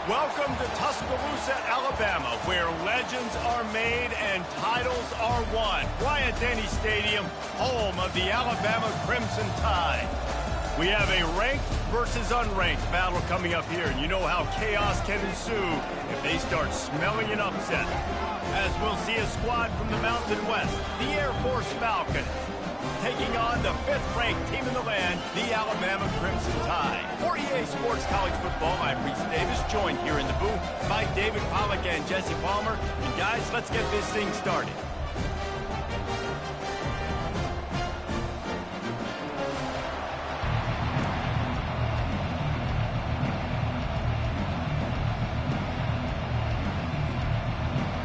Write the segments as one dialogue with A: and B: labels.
A: Welcome to Tuscaloosa, Alabama, where legends are made and titles are won. Bryant-Denny Stadium, home of the Alabama Crimson Tide. We have a ranked versus unranked battle coming up here, and you know how chaos can ensue if they start smelling an upset. As we'll see a squad from the Mountain West, the Air Force Falcons, taking on the 5th-ranked team in the land, the Alabama Crimson Tide. For EA Sports College Football, I'm Reese Davis, joined here in the booth by David Pollack and Jesse Palmer. And guys, let's get this thing started.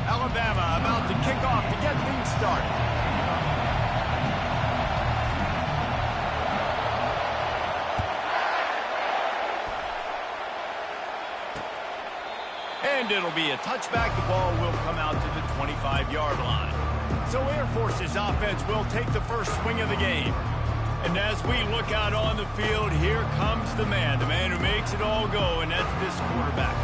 A: Alabama about to kick off to get things started. And it'll be a touchback. The ball will come out to the 25-yard line. So Air Force's offense will take the first swing of the game. And as we look out on the field, here comes the man who makes it all go, and that's this quarterback.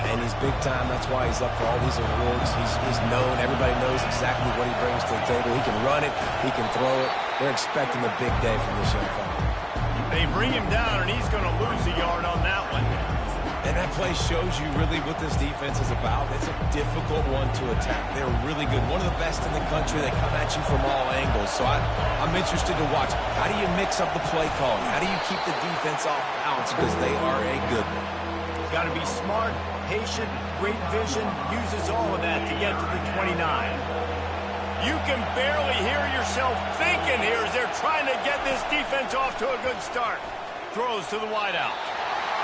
B: And he's big time. That's why he's up for all these awards. He's known. Everybody knows exactly what he brings to the table. He can run it. He can throw it. They're expecting a big day from this young fella.
A: They bring him down, and he's going to lose a yard on that one.
B: And that play shows you really what this defense is about. It's a difficult one to attack. They're really good. One of the best in the country. They come at you from all angles. So I'm interested to watch. How do you mix up the play calling? How do you keep the defense off balance? Because they are a good one.
A: Got to be smart, patient, great vision. Uses all of that to get to the 29. You can barely hear yourself thinking here as they're trying to get this defense off to a good start. Throws to the wideout.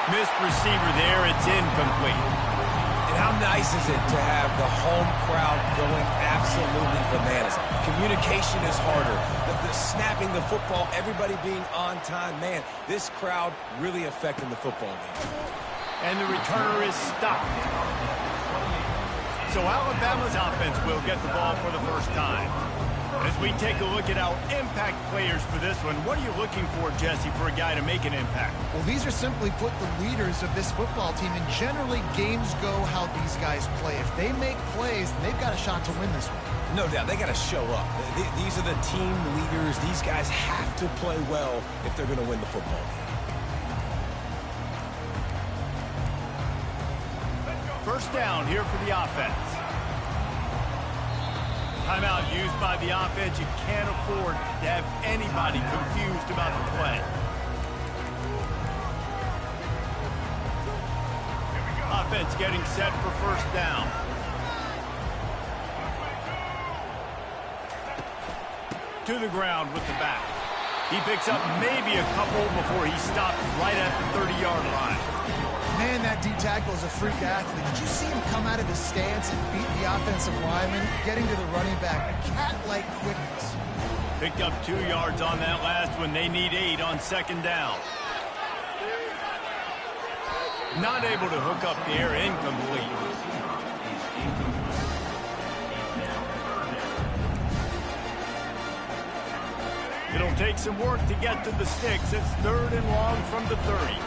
A: Missed receiver there. It's incomplete.
B: And how nice is it to have the home crowd going absolutely bananas? Communication is harder. The snapping the football, everybody being on time. Man, this crowd really affecting the football game.
A: And the returner is stopped. So Alabama's offense will get the ball for the first time. As we take a look at our impact players for this one, what are you looking for, Jesse, for a guy to make an impact?
C: Well, these are simply put the leaders of this football team, and generally games go how these guys play. If they make plays, they've got a shot to win this one.
B: No doubt, they got to show up. These are the team leaders. These guys have to play well if they're going to win the football game.
A: First down here for the offense. Timeout used by the offense. You can't afford to have anybody confused about the play. Offense getting set for first down. To the ground with the back. He picks up maybe a couple before he stops right at the 30-yard line.
C: Man, that D-tackle is a freak athlete. Did you see him come out of his stance and beat the offensive lineman, getting to the running back? Cat-like quickness.
A: Picked up 2 yards on that last one. They need 8 on second down. Not able to hook up there. Incomplete. It'll take some work to get to the sticks. It's 3rd and long from the 30.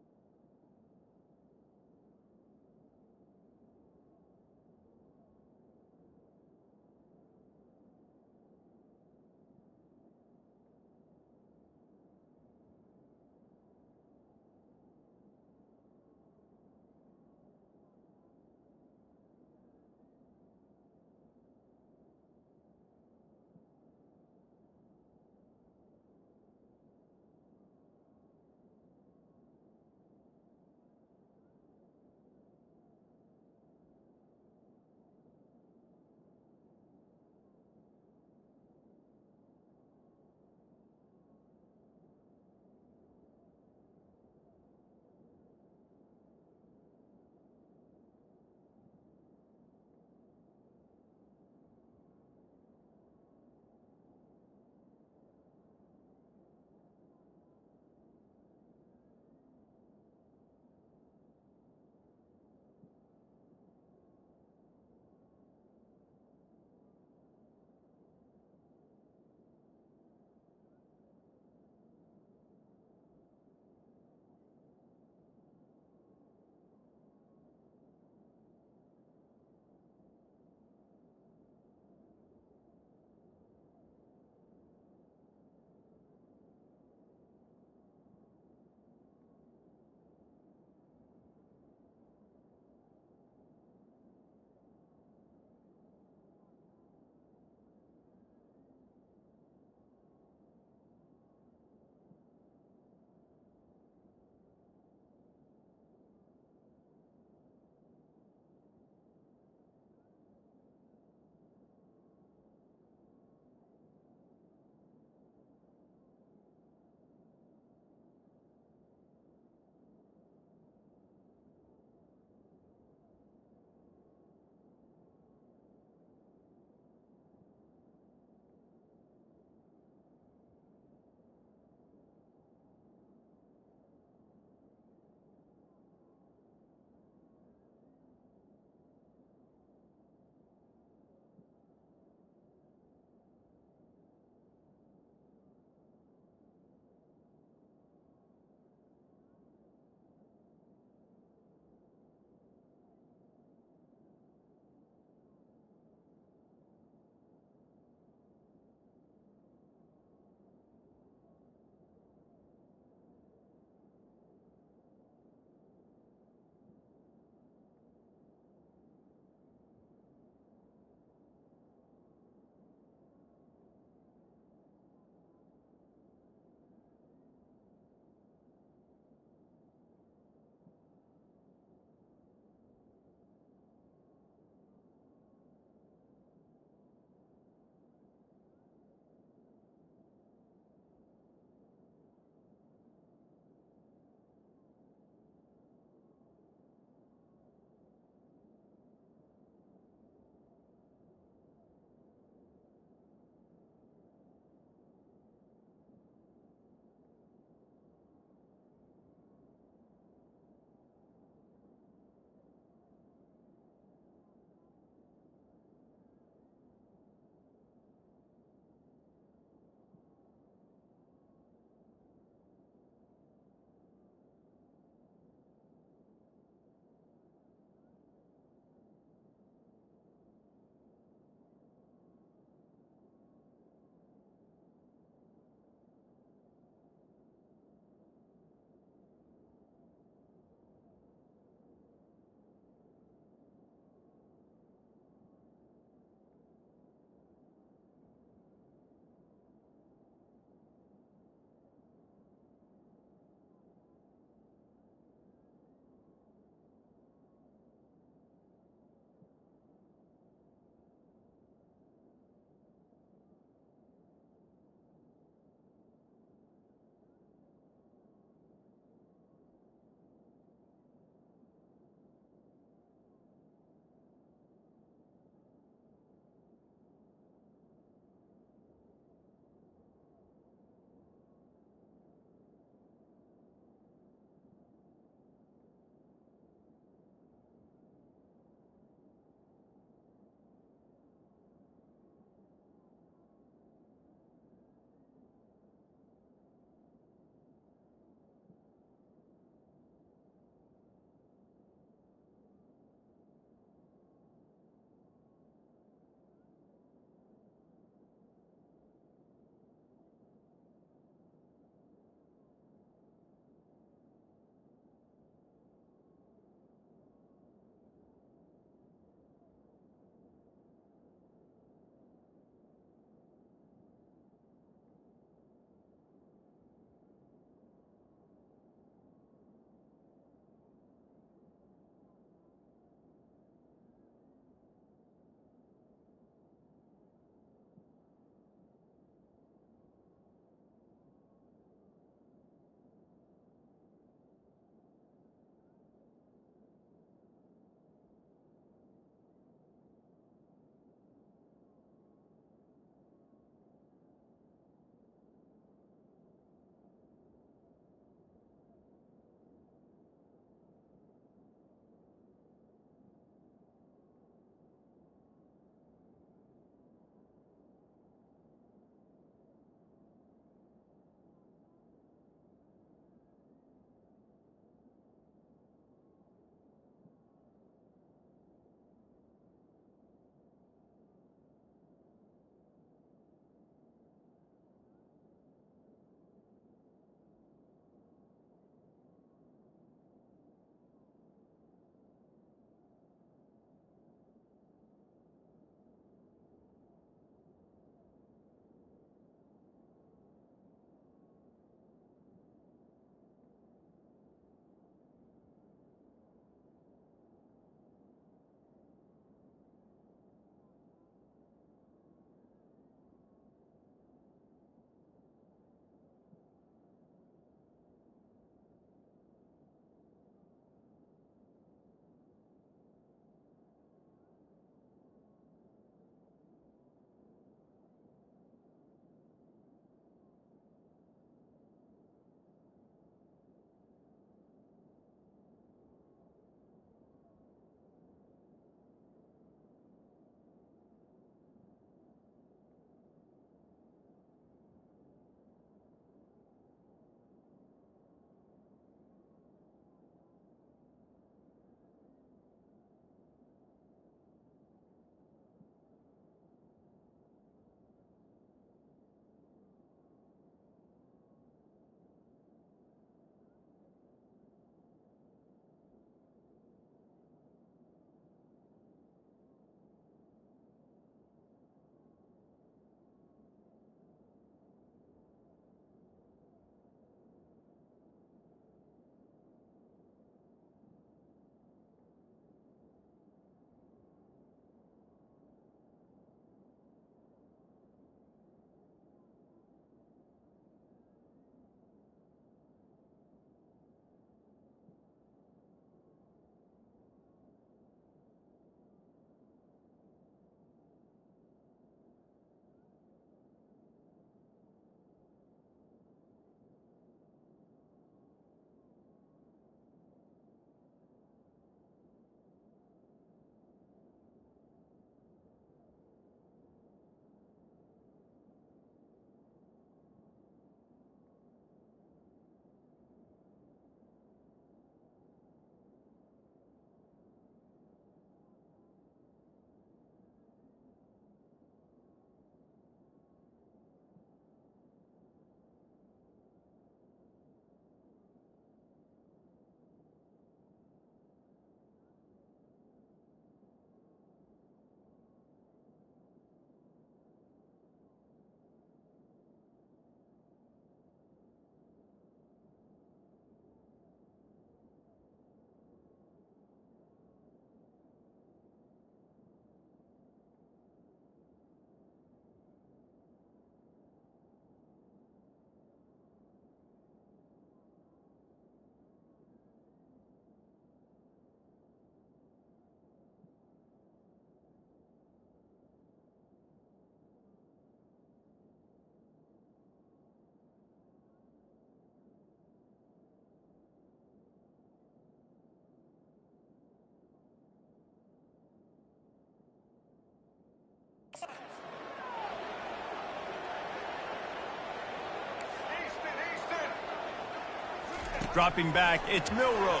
A: Dropping back, it's Milroe.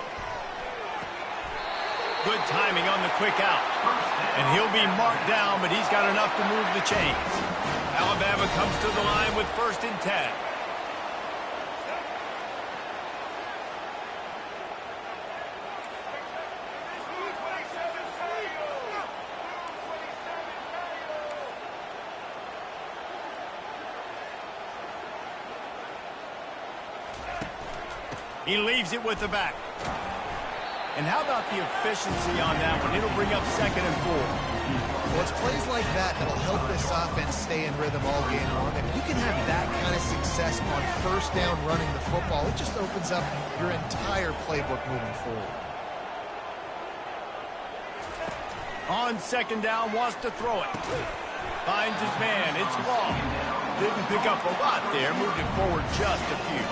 A: Good timing on the quick out. And he'll be marked down, but he's got enough to move the chains. Alabama comes to the line with 1st and 10. He leaves it with the back. And how about the efficiency on that one? It'll bring up 2nd and 4.
C: Well, it's plays like that that'll help this offense stay in rhythm all game long. If you can have that kind of success on 1st down running the football, it just opens up your entire playbook moving forward.
A: On 2nd down, wants to throw it. Finds his man. It's long. Didn't pick up a lot there. Moved it forward just a few.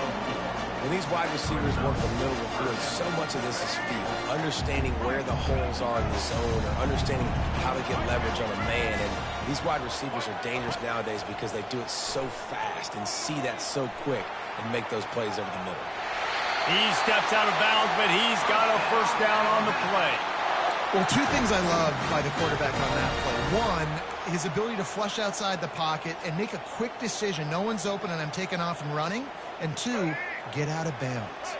B: When these wide receivers work the middle of the field, so much of this is feel. Understanding where the holes are in the zone or understanding how to get leverage on a man. And these wide receivers are dangerous nowadays because they do it so fast and see that so quick and make those plays over the middle.
A: He steps out of bounds, but he's got a 1st down on the play.
C: Well, 2 things I love by the quarterback on that play. 1, his ability to flush outside the pocket and make a quick decision. No one's open and I'm taking off and running. And 2, get out of bounds.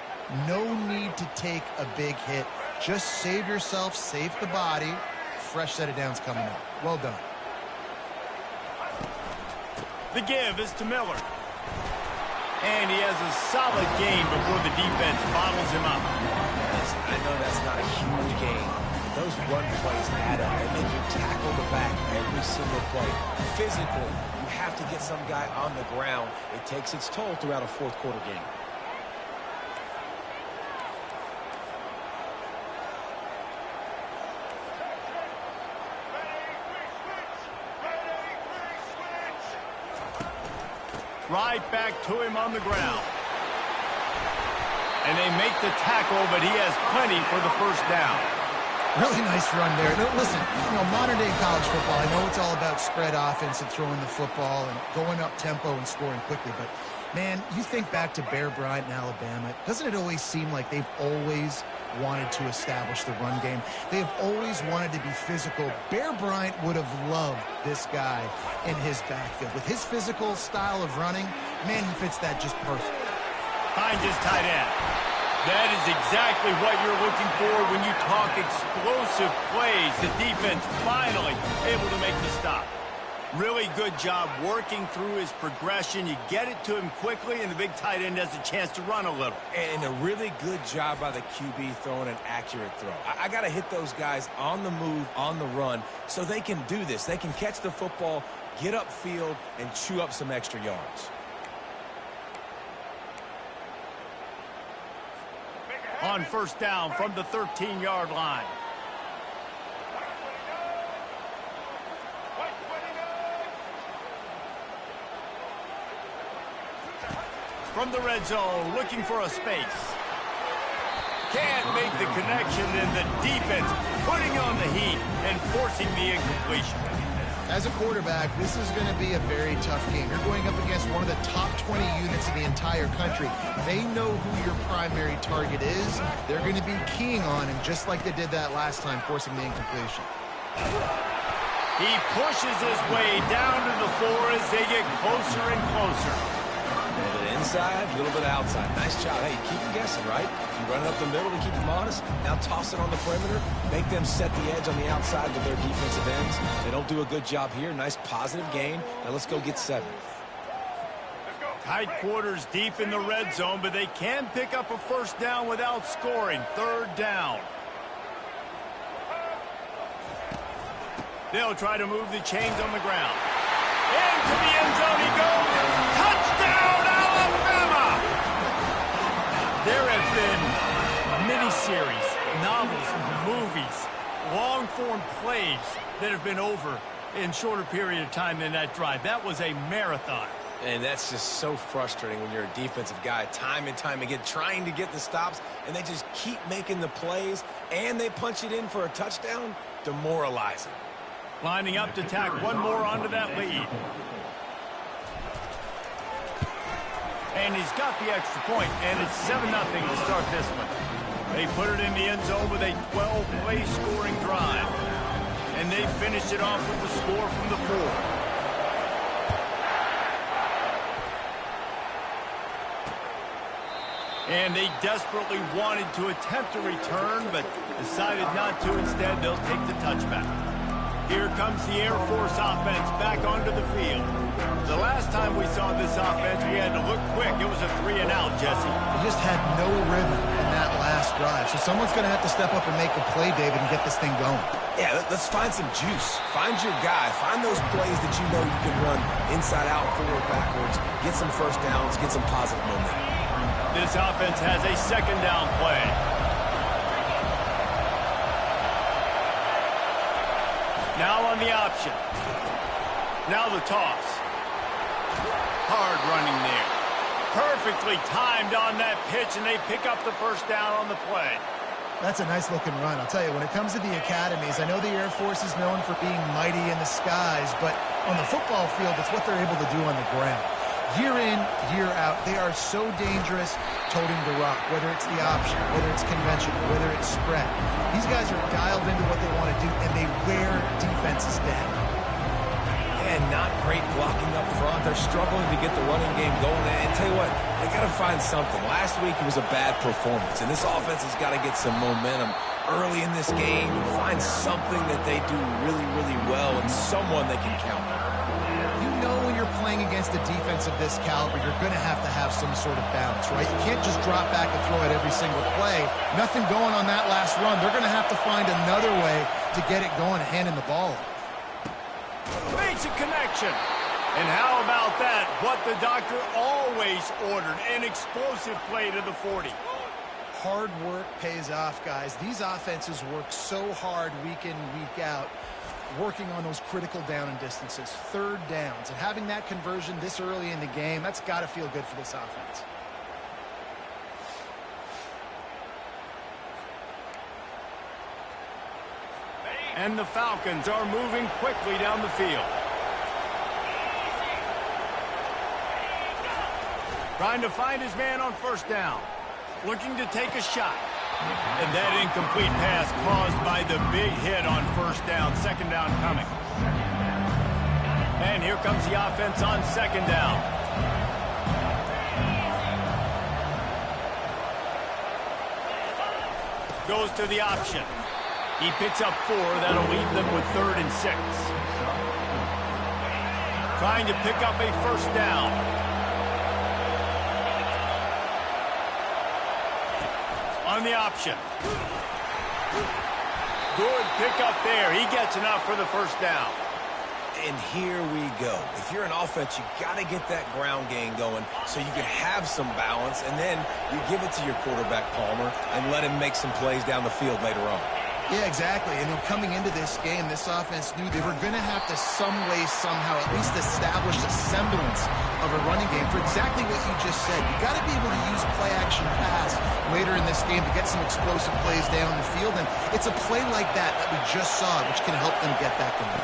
C: No need to take a big hit. Just save yourself, save the body. Fresh set of downs coming up. Well done.
A: The give is to Miller. And he has a solid gain before the defense bottles him up.
B: I know that's not a huge gain. Those run plays add up. They make you tackle the back every single play. Physically, you have to get some guy on the ground. It takes its toll throughout a 4th quarter game.
A: Right back to him on the ground. And they make the tackle, but he has plenty for the 1st down.
C: Really nice run there. Now, listen, modern-day college football, I know it's all about spread offense and throwing the football and going up tempo and scoring quickly, but, man, you think back to Bear Bryant in Alabama, doesn't it always seem like they've always wanted to establish the run game? They have always wanted to be physical. Bear Bryant would have loved this guy in his backfield. With his physical style of running, man, he fits that just perfect.
A: Finds his tight end. That is exactly what you're looking for when you talk explosive plays. The defense finally able to make the stop. Really good job working through his progression. You get it to him quickly, and the big tight end has a chance to run a little.
B: And a really good job by the QB throwing an accurate throw. I got to hit those guys on the move, on the run, so they can do this. They can catch the football, get upfield, and chew up some extra yards.
A: On 1st down from the 13-yard line. From the red zone, looking for a space. Can't make the connection, and the defense putting on the heat and forcing the incompletion.
C: As a quarterback, this is going to be a very tough game. You're going up against one of the top 20 units in the entire country. They know who your primary target is. They're going to be keying on him, just like they did that last time, forcing the incompletion.
A: He pushes his way down to the floor as they get closer and closer.
B: A little bit inside, a little bit outside. Nice job. Hey, keep them guessing, right? You run it up the middle to keep them honest. Now toss it on the perimeter. Make them set the edge on the outside with their defensive ends. They don't do a good job here. Nice positive gain. Now let's go get 7.
A: Tight quarters deep in the red zone, but they can pick up a 1st down without scoring. 3rd down. They'll try to move the chains on the ground. Into the end zone he goes. Touchdown, Alabama! There have been miniseries, novels, movies, long-form plays that have been over in shorter period of time than that drive. That was a marathon.
B: And that's just so frustrating when you're a defensive guy, time and time again, trying to get the stops, and they just keep making the plays, and they punch it in for a touchdown. Demoralizing.
A: Lining up to tack one more onto that lead. And he's got the extra point, and it's 7-0 to start this one. They put it in the end zone with a 12-play scoring drive. And they finished it off with the score from the 4. And they desperately wanted to attempt a return, but decided not to. Instead, they'll take the touchback. Here comes the Air Force offense back onto the field. The last time we saw this offense, we had to look quick. It was a 3-and-out, Jesse.
C: They just had no rhythm in that last drive. So someone's going to have to step up and make a play, David, and get this thing going.
B: Yeah, let's find some juice. Find your guy. Find those plays that you know you can run inside out, forward, backwards. Get some first downs. Get some positive momentum.
A: This offense has a second down play. Now on the option. Now the toss. Hard running there. Perfectly timed on that pitch, and they pick up the first down on the play.
C: That's a nice-looking run. I'll tell you, when it comes to the academies, I know the Air Force is known for being mighty in the skies, but on the football field, it's what they're able to do on the ground. Year in, year out, they are so dangerous toting the rock, whether it's the option, whether it's conventional, whether it's spread. These guys are dialed into what they want to do, and they wear defenses down.
B: And not great blocking up front. They're struggling to get the running game going. And tell you what, they got to find something. Last week it was a bad performance, and this offense has got to get some momentum early in this game. Find something that they do really, really well, and someone they can count on.
C: You know when you're playing against a defense of this caliber, you're going to have some sort of balance, right? You can't just drop back and throw it every single play. Nothing going on that last run. They're going to have to find another way to get it going, handing the ball.
A: Makes a connection. And how about that? What the doctor always ordered, an explosive play to the 40.
C: Hard work pays off, guys. These offenses work so hard week in, week out, working on those critical down and distances, third downs. And having that conversion this early in the game, that's got to feel good for this offense.
A: And the Falcons are moving quickly down the field. Trying to find his man on first down. Looking to take a shot. And that incomplete pass caused by the big hit on first down. Second down coming. And here comes the offense on second down. Goes to the option. He picks up 4. That'll leave them with 3rd and 6. Trying to pick up a first down. On the option. Good pickup there. He gets enough for the first down.
B: And here we go. If you're an offense, you got to get that ground game going so you can have some balance, and then you give it to your quarterback, Palmer, and let him make some plays down the field later on.
C: Yeah, exactly. And then coming into this game, this offense knew they were going to have to some way, somehow, at least establish a semblance of a running game for exactly what you just said. You got to be able to use play-action pass later in this game to get some explosive plays down the field. And it's a play like that that we just saw, which can help them get that going.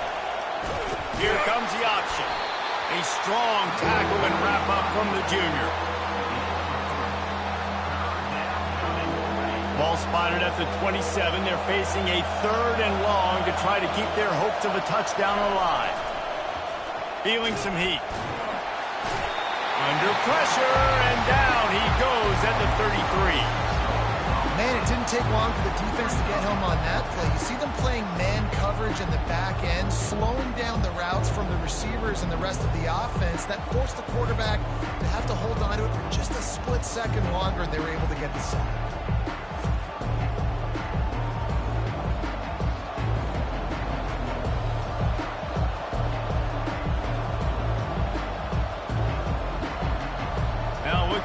A: Here comes the option. A strong tackle and wrap-up from the junior. Ball spotted at the 27. They're facing a 3rd and long to try to keep their hopes of a touchdown alive. Feeling some heat. Under pressure, and down he goes at the 33.
C: Man, it didn't take long for the defense to get home on that play. You see them playing man coverage in the back end, slowing down the routes from the receivers and the rest of the offense. That forced the quarterback to have to hold on to it for just a split second longer, and they were able to get the sack.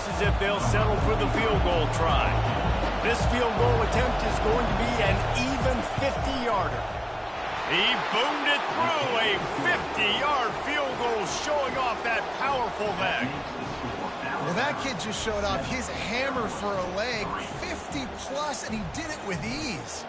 A: As if they'll settle for the field goal try. This field goal attempt is going to be an even 50-yarder. He boomed it through, a 50-yard field goal showing off that powerful leg.
C: Well, that kid just showed off his hammer for a leg, 50-plus, and he did it with ease.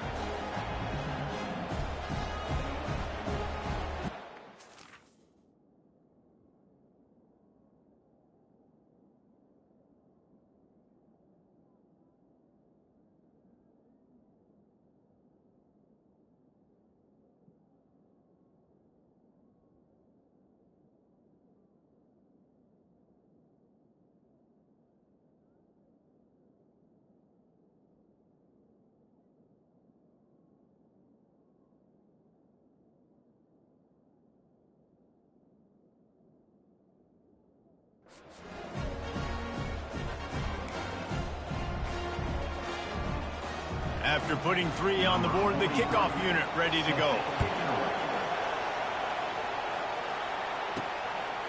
A: After putting 3 on the board, the kickoff unit ready to go.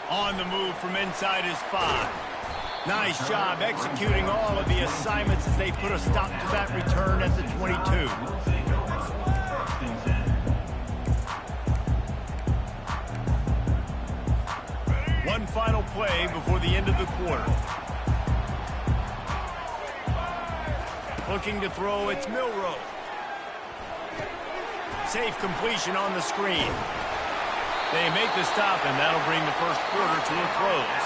A: On the move from inside his 5. Nice job executing all of the assignments as they put a stop to that return at the 22. One final play before the end of the quarter. Looking to throw, it's Milrow. Safe completion on the screen. They make the stop, and that'll bring the first quarter to a close.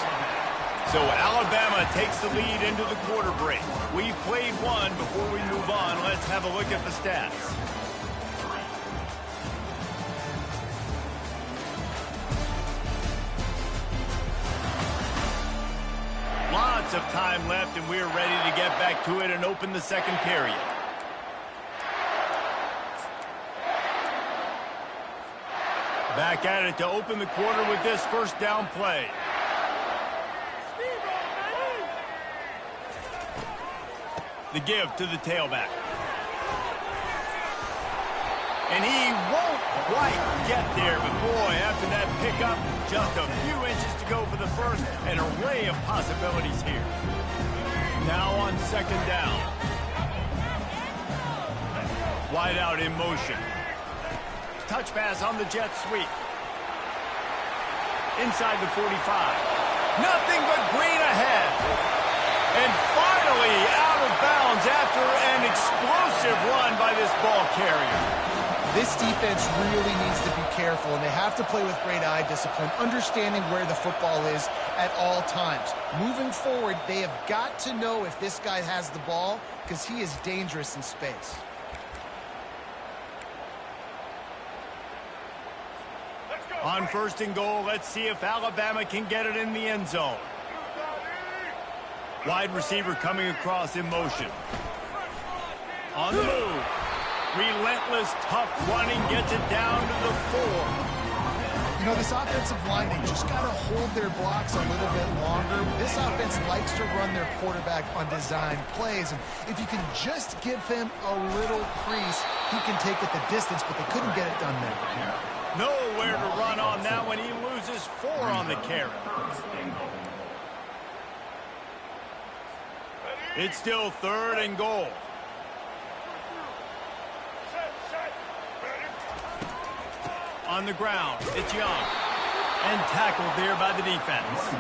A: So Alabama takes the lead into the quarter break. We've played one. Before we move on, let's have a look at the stats. Lots of time left, and we're ready to get back to it and open the second period. Back at it to open the quarter with this first down play. The give to the tailback. And he won't quite get there, but boy, after that pickup, just a few inches to go for the first, an array of possibilities here. Now on second down. Wide out in motion. Touch pass on the jet sweep. Inside the 45. Nothing but green ahead. And finally out of bounds after an explosive run by this ball carrier.
C: This defense really needs to be careful, and they have to play with great eye discipline, understanding where the football is at all times. Moving forward, they have got to know if this guy has the ball, because he is dangerous in space.
A: On first and goal, let's see if Alabama can get it in the end zone. Wide receiver coming across in motion. On the move. Relentless, tough running, gets it down to the 4.
C: You know, this offensive line, they just got to hold their blocks a little bit longer. This offense likes to run their quarterback on design plays. And if you can just give him a little crease, he can take it the distance, but they couldn't get it done there.
A: Nowhere to run on that one. He loses 4 on the carry. It's still third and goal. On the ground, it's Young. And tackled there by the defense.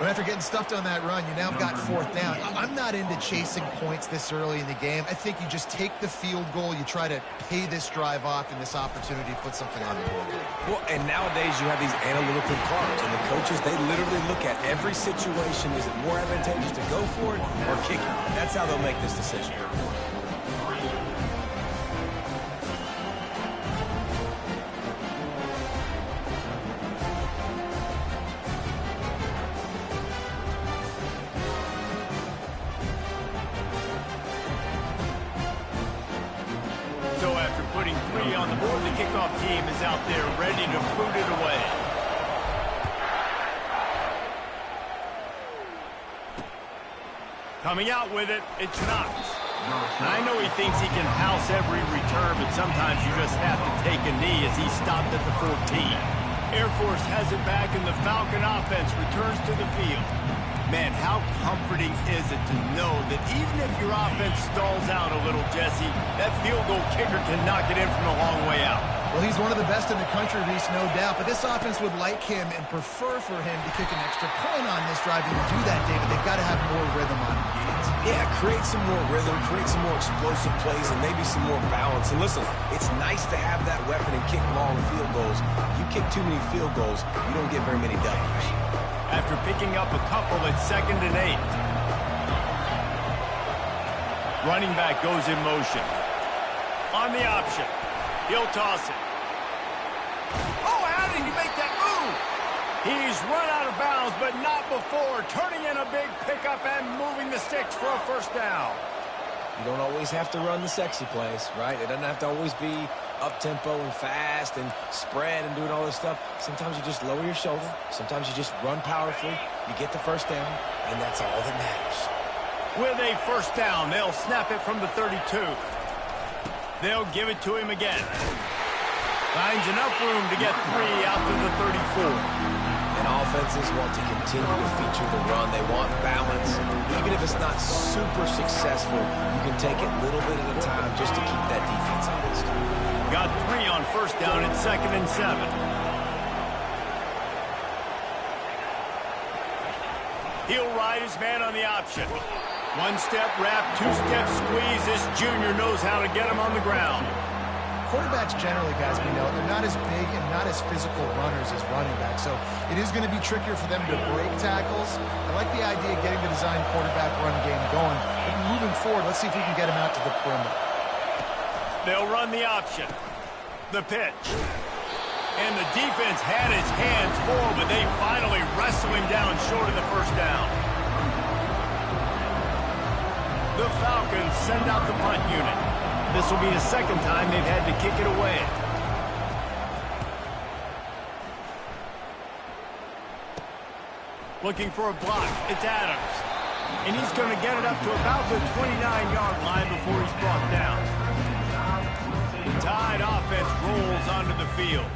C: But after getting stuffed on that run, you now got fourth down. I'm not into chasing points this early in the game. I think you just take the field goal. You try to pay this drive off and this opportunity to put something on the board.
B: Well, and nowadays you have these analytical cards, and the coaches, they literally look at every situation. Is it more advantageous to go for it or kick it? That's how they'll make this decision.
A: Putting 3 on the board, the kickoff team is out there ready to boot it away. Coming out with it, it's Knox. I know he thinks he can house every return, but sometimes you just have to take a knee as he stopped at the 14. Air Force has it back, and the Falcon offense returns to the field. Man, how comforting is it to know that even if your offense stalls out a little, Jesse, that field goal kicker can knock it in from a long way out.
C: Well, he's one of the best in the country, Reese, no doubt. But this offense would like him and prefer for him to kick an extra point on this drive. And to do that, David, they've got to have more rhythm on it.
B: Yeah, create some more rhythm, create some more explosive plays, and maybe some more balance. And listen, it's nice to have that weapon and kick long field goals. You kick too many field goals, you don't get very many W's.
A: After picking up a couple, it's 2nd and 8. Running back goes in motion. On the option. He'll toss it. Oh, how did he make that move? He's run out of bounds, but not before. Turning in a big pickup and moving the sticks for a first down.
B: You don't always have to run the sexy plays, right? It doesn't have to always be up-tempo and fast and spread and doing all this stuff. Sometimes you just lower your shoulder. Sometimes you just run powerfully. You get the first down, and that's all that matters.
A: With a first down, they'll snap it from the 32. They'll give it to him again. Finds enough room to get 3 out to the 34.
B: And offenses want to continue to feature the run. They want balance. Even if it's not super successful, you can take it little bit at a time just to keep that defense honest.
A: Got 3 on first down at 2nd and 7. He'll ride his man on the option. 1-step wrap, 2-step squeeze. This junior knows how to get him on the ground.
C: Quarterbacks generally, guys, we know, they're not as big and not as physical runners as running backs, so it is going to be trickier for them to break tackles. I like the idea of getting the design quarterback run game going. But moving forward, let's see if we can get him out to the perimeter.
A: They'll run the option. The pitch. And the defense had its hands full, but they finally wrestle him down short of the first down. The Falcons send out the punt unit. This will be the second time they've had to kick it away. Looking for a block. It's Adams. And he's going to get it up to about the 29-yard line before he's brought down. The Tide offense rolls onto the field.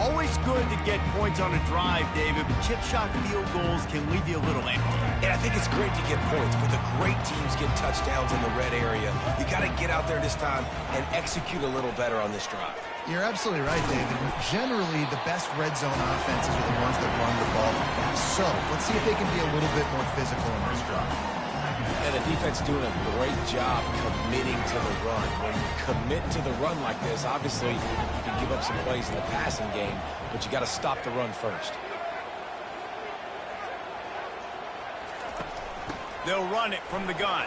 A: Always good to get points on a drive, David, but chip shot field goals can leave you a little empty.
B: And I think it's great to get points, but the great teams get touchdowns in the red area. You got to get out there this time and execute a little better on this drive.
C: You're absolutely right, David. Generally, the best red zone offenses are the ones that run the ball the best. So let's see if they can be a little bit more physical in this drive.
B: And the defense doing a great job committing to the run. When you commit to the run like this, obviously you can give up some plays in the passing game, but you got to stop the run first.
A: They'll run it from the gun.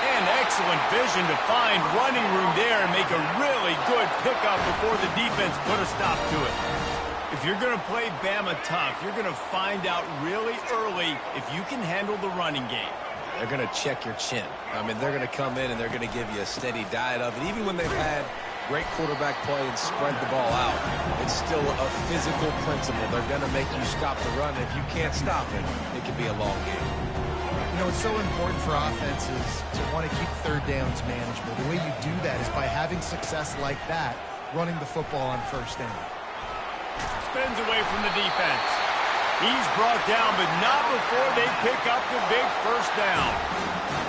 A: And excellent vision to find running room there and make a really good pickup before the defense put a stop to it. If you're going to play Bama tough, you're going to find out really early if you can handle the running game.
B: They're going to check your chin. I mean, they're going to come in and they're going to give you a steady diet of it. Even when they've had great quarterback play and spread the ball out, it's still a physical principle. They're going to make you stop the run. If you can't stop it, it can be a long game.
C: You know, it's so important for offenses to want to keep third downs manageable. The way you do that is by having success like that, running the football on first down.
A: Spins away from the defense. He's brought down, but not before they pick up the big first down.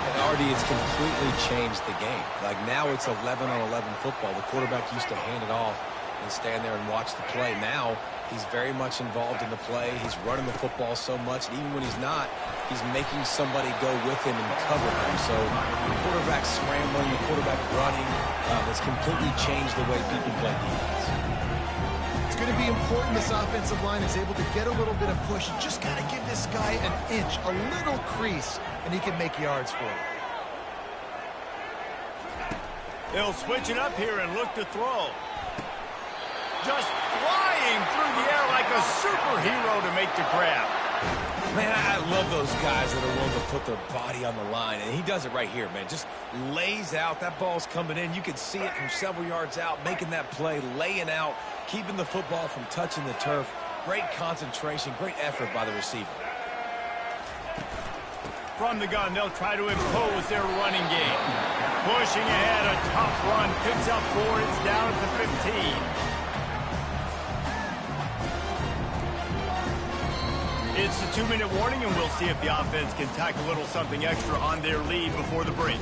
B: And Artie, it's completely changed the game. Like now it's 11-on-11 football. The quarterback used to hand it off and stand there and watch the play. Now he's very much involved in the play. He's running the football so much, and even when he's not, he's making somebody go with him and cover him. So the quarterback scrambling, the quarterback running, has completely changed the way people play defense.
C: It's going to be important this offensive line is able to get a little bit of push. You just got to give this guy an inch, a little crease, and he can make yards for it.
A: They'll switch it up here and look to throw. Just flying through the air like a superhero to make the grab.
B: Man, I love those guys that are willing to put their body on the line, and he does it right here, man. Just lays out. That ball's coming in. You can see it from several yards out, making that play, laying out, keeping the football from touching the turf. Great concentration, great effort by the receiver.
A: From the gun, they'll try to impose their running game. Pushing ahead, a tough run, picks up 4, it's down at the 15. It's the 2-minute warning, and we'll see if the offense can tack a little something extra on their lead before the break.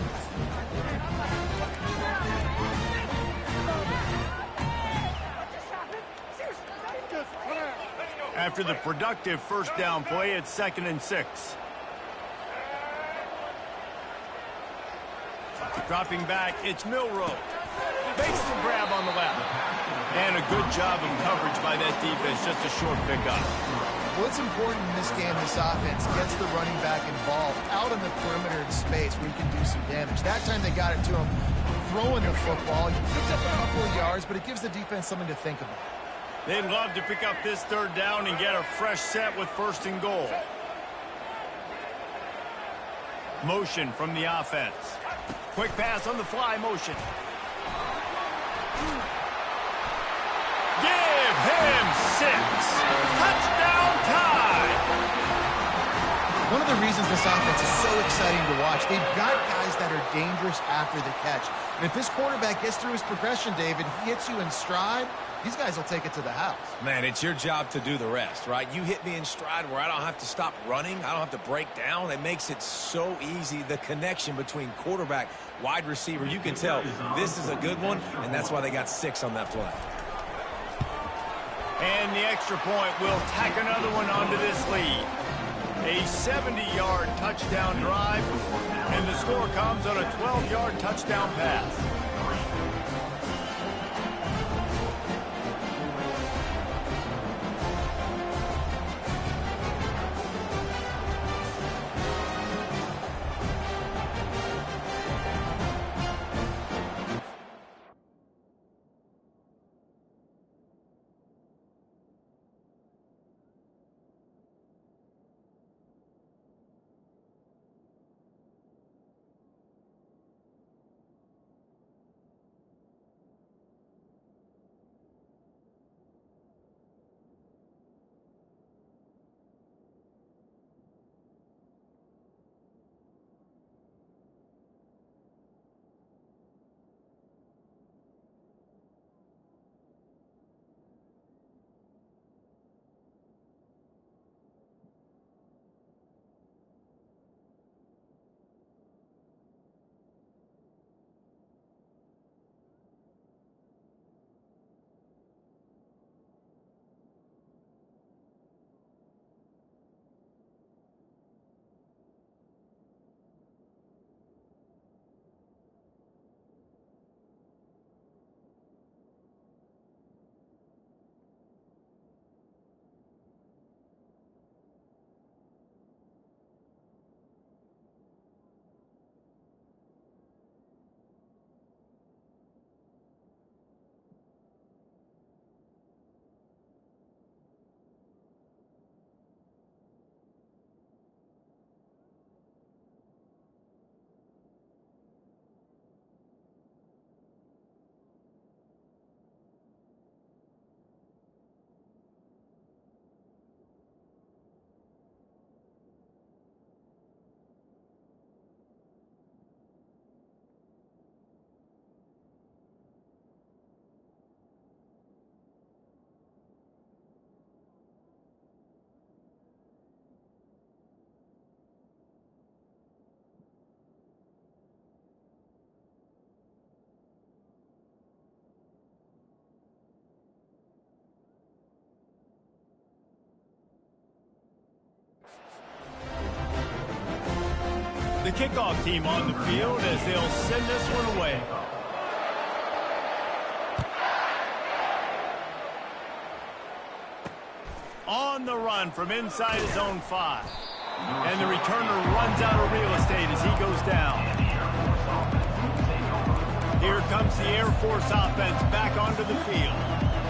A: After the productive first down play, it's 2nd and 6. Dropping back, it's Milroe. Makes the grab on the left. And a good job of coverage by that defense, just a short pickup.
C: Well, it's important in this game, this offense gets the running back involved out on the perimeter in space where he can do some damage. That time they got it to him throwing the football. He picked up a couple of yards, but it gives the defense something to think about.
A: They'd love to pick up this 3rd down and get a fresh set with 1st and goal. Motion from the offense. Quick pass on the fly motion. Give him 6. Touchdown Tide.
C: One of the reasons this offense is so exciting to watch, they've got guys that are dangerous after the catch. And if this quarterback gets through his progression, David, he hits you in stride, these guys will take it to the house.
B: Man, it's your job to do the rest, right? You hit me in stride where I don't have to stop running. I don't have to break down. It makes it so easy. The connection between quarterback, wide receiver, you can tell this is a good one, and that's why they got 6 on that play.
A: And the extra point will tack another one onto this lead. A 70-yard touchdown drive, and the score comes on a 12-yard touchdown pass. The kickoff team on the field as they'll send this one away. On the run from inside his own 5. And the returner runs out of real estate as he goes down. Here comes the Air Force offense back onto the field.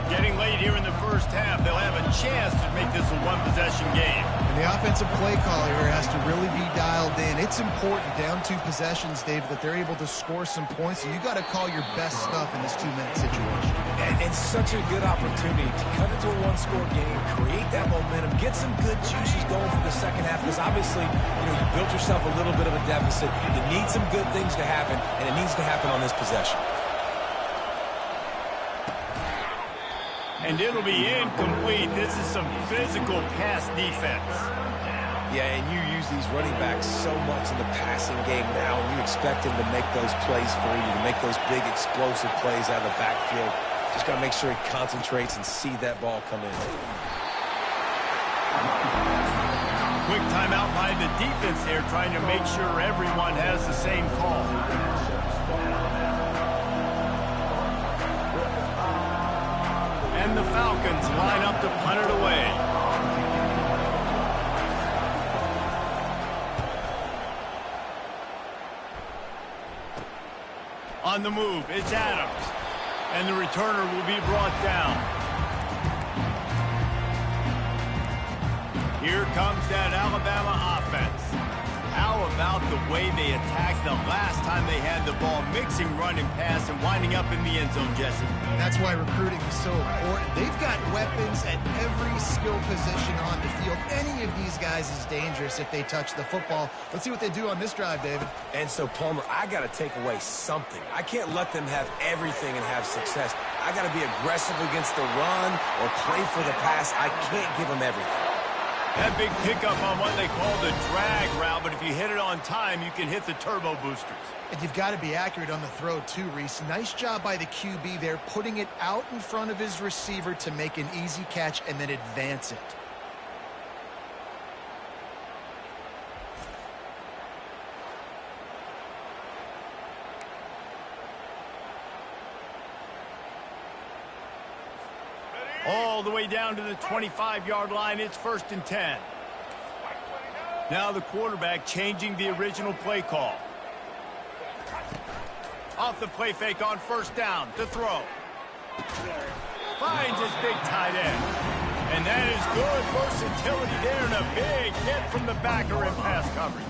A: Getting late here in the first half, they'll have a chance to make this a one-possession game.
C: And the offensive play caller here has to really be dialed in. It's important down 2 possessions, David, that they're able to score some points. So you got to call your best stuff in this 2-minute situation.
B: And such a good opportunity to cut into a 1-score game, create that momentum, get some good juices going for the second half. Because obviously, you built yourself a little bit of a deficit. You need some good things to happen, and it needs to happen on this possession.
A: And it'll be incomplete. This is some physical pass defense.
B: Yeah, and you use these running backs so much in the passing game now, and you expect them to make those plays for you, to make those big explosive plays out of the backfield. Just got to make sure he concentrates and see that ball come in.
A: Quick timeout by the defense there, trying to make sure everyone has the same call. And the Falcons line up to punt it away. On the move, it's Adams. And the returner will be brought down. Here comes that Alabama offense. How about about the way they attacked the last time they had the ball, mixing run and pass and winding up in the end zone, Jesse.
C: That's why recruiting is so important. They've got weapons at every skill position on the field. Any of these guys is dangerous if they touch the football. Let's see what they do on this drive, David.
B: And so, Palmer, I got to take away something. I can't let them have everything and have success. I got to be aggressive against the run or play for the pass. I can't give them everything.
A: That big pickup on what they call the drag route, but if you hit it on time, you can hit the turbo boosters.
C: And you've got to be accurate on the throw, too, Reese. Nice job by the QB there, putting it out in front of his receiver to make an easy catch and then advance it.
A: All the way down to the 25-yard line. It's 1st and 10. Now the quarterback changing the original play call. Off the play fake on 1st down to throw. Finds his big tight end. And that is good versatility there and a big hit from the backer in pass coverage.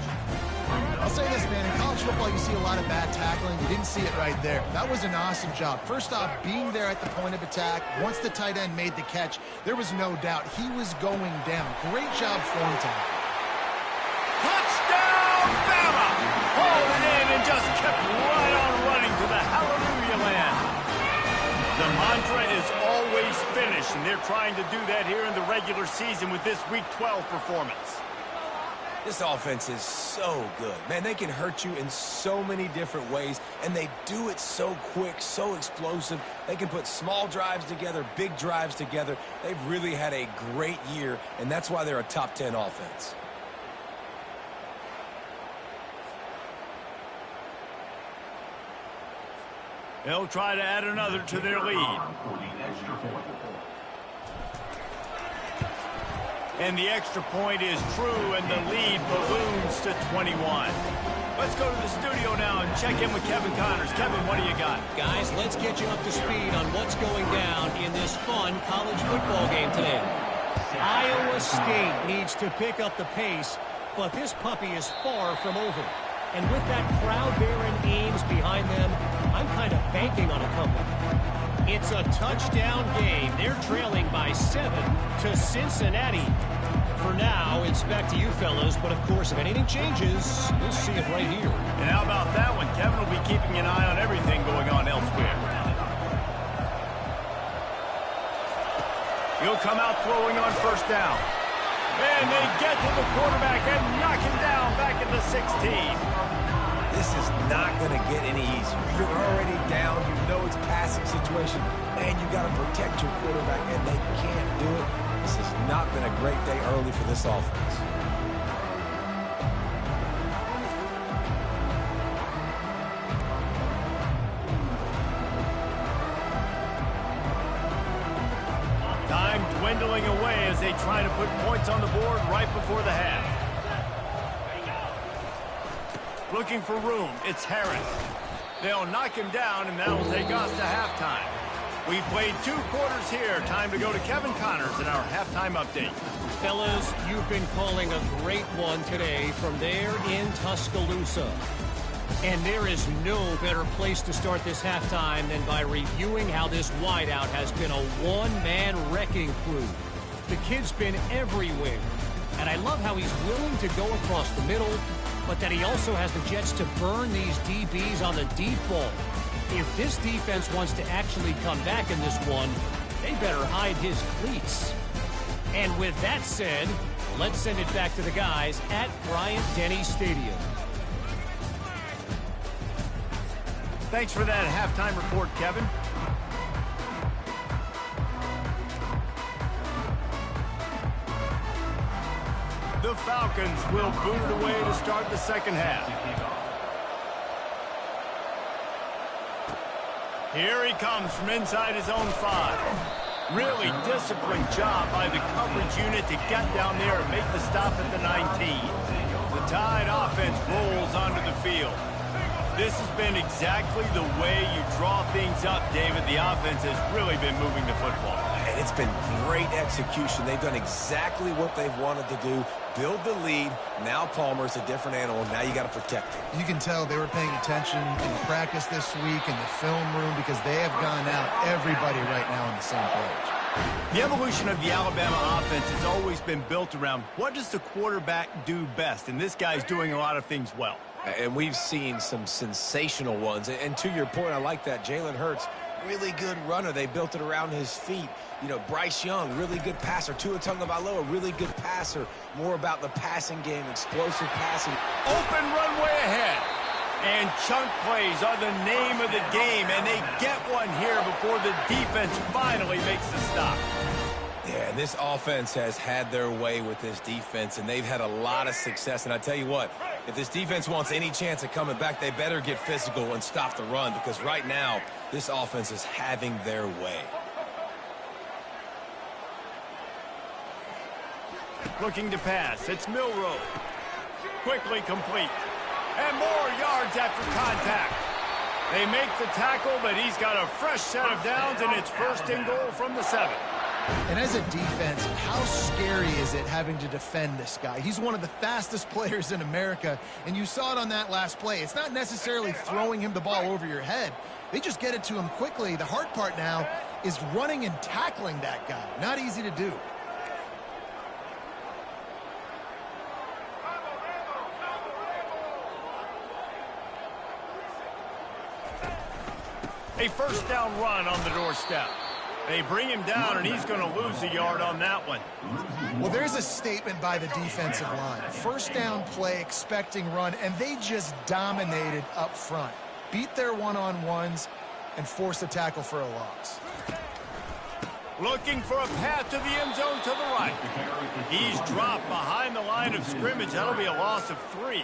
C: I'll say this, man. In college football, you see a lot of bad tackling. You didn't see it right there. That was an awesome job. First off, being there at the point of attack. Once the tight end made the catch, there was no doubt he was going down. Great job form time.
A: Touchdown, Bama! Hauled it in and just kept right on running to the hallelujah land. The mantra is always finish, and they're trying to do that here in the regular season with this Week 12 performance.
B: This offense is so good. Man, they can hurt you in so many different ways, and they do it so quick, so explosive. They can put small drives together, big drives together. They've really had a great year, and that's why they're a top 10 offense.
A: They'll try to add another to their lead. And the extra point is true, and the lead balloons to 21. Let's go to the studio now and check in with Kevin Connors. Kevin, what do you got?
D: Guys, let's get you up to speed on what's going down in this fun college football game today. Iowa State needs to pick up the pace, but this puppy is far from over. And with that crowd there in Ames behind them, I'm kind of banking on a comeback. It's a touchdown game. They're trailing by 7 to Cincinnati. For now, it's back to you fellas, but of course, if anything changes, you'll see it right here.
A: And how about that one? Kevin will be keeping an eye on everything going on elsewhere. He'll come out throwing on 1st down. And they get to the quarterback and knock him down back at the 16.
B: This is not going to get any easier. You're already down. You know it's passing situation. Man, you got to protect your quarterback, and they can't do it. This has not been a great day early for this offense.
A: Time dwindling away as they try to put points on the board right before the half. Looking for room, it's Harris. They'll knock him down, and that'll take us to halftime. We've played 2 quarters here. Time to go to Kevin Connors in our halftime update.
D: Fellas, you've been calling a great one today from there in Tuscaloosa. And there is no better place to start this halftime than by reviewing how this wideout has been a one-man wrecking crew. The kid's been everywhere. And I love how he's willing to go across the middle, but that he also has the jets to burn these DBs on the deep ball. If this defense wants to actually come back in this one, they better hide his cleats. And with that said, let's send it back to the guys at Bryant-Denny Stadium.
A: Thanks for that halftime report, Kevin. The Falcons will boot it away to start the second half. Here he comes from inside his own 5. Really disciplined job by the coverage unit to get down there and make the stop at the 19. The Tide offense rolls onto the field. This has been exactly the way you draw things up, David. The offense has really been moving the football.
B: And It's been great execution. They've done exactly what they've wanted to do. Build the lead. Now Palmer's a different animal. Now you got to protect it.
C: You can tell they were paying attention in practice this week in the film room because they have gone out everybody right now on the same page.
A: The evolution of the Alabama offense has always been built around what does the quarterback do best, and this guy's doing a lot of things well.
B: And we've seen some sensational ones. And to your point, I like that. Jalen Hurts, really good runner. They built it around his feet. You know, Bryce Young, really good passer. Tua Tagovailoa, really good passer. More about the passing game, explosive passing.
A: Open runway ahead. And chunk plays are the name of the game, and they get one here before the defense finally makes the stop.
B: Yeah, this offense has had their way with this defense, and they've had a lot of success. And I tell you what, if this defense wants any chance of coming back, they better get physical and stop the run, because right now, this offense is having their way.
A: Looking to pass, it's Milroe. Quickly complete. And more yards after contact. They make the tackle, but he's got a fresh set of downs, and it's first and goal from the 7.
C: And as a defense, how scary is it having to defend this guy? He's one of the fastest players in America, and you saw it on that last play. It's not necessarily throwing him the ball over your head. They just get it to him quickly. The hard part now is running and tackling that guy. Not easy to do.
A: A first down run on the doorstep. They bring him down, and he's going to lose a yard on that one.
C: Well, there's a statement by the defensive line. First down play, expecting run, and they just dominated up front. Beat their one-on-ones and forced a tackle for a loss.
A: Looking for a path to the end zone to the right. He's dropped behind the line of scrimmage. That'll be a loss of 3.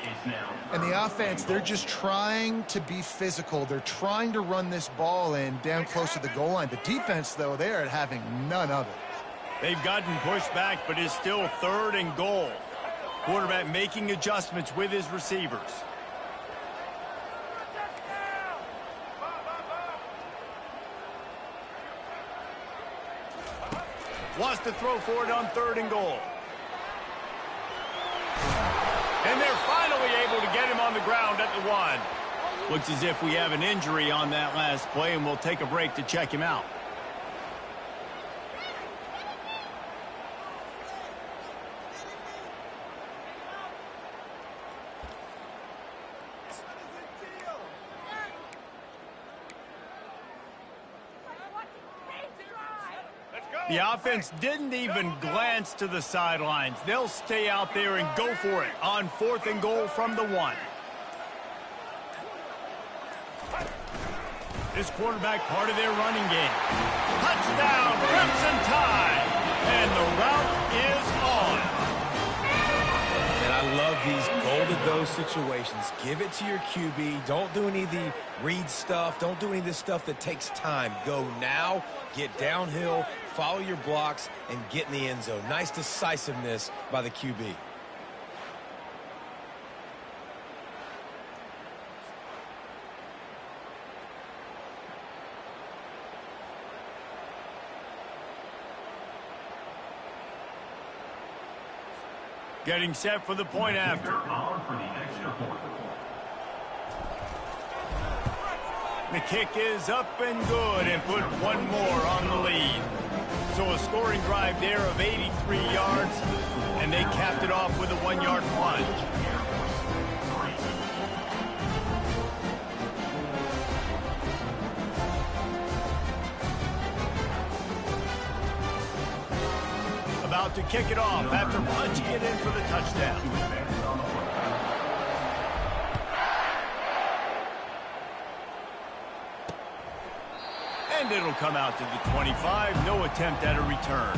C: And the offense, they're just trying to be physical. They're trying to run this ball in down close to the goal line. The defense, though, they are having none of it.
A: They've gotten pushed back, but it's still 3rd and goal. Quarterback making adjustments with his receivers. Wants to throw for it on 3rd and goal. And they're finally able to get him on the ground at the 1. Looks as if we have an injury on that last play, and we'll take a break to check him out. The offense didn't even glance to the sidelines. They'll stay out there and go for it on 4th and goal from the 1. This quarterback part of their running game. Touchdown, Crimson Tide! And the route is on.
B: And I love these goal-to-go situations. Give it to your QB. Don't do any of the read stuff. Don't do any of this stuff that takes time. Go now, get downhill, follow your blocks, and get in the end zone. Nice decisiveness by the QB.
A: Getting set for the point after. The kick is up and good, and put one more on the lead. So a scoring drive there of 83 yards, and they capped it off with a 1-yard plunge. About to kick it off after punching it in for the touchdown. And it'll come out to the 25. No attempt at a return.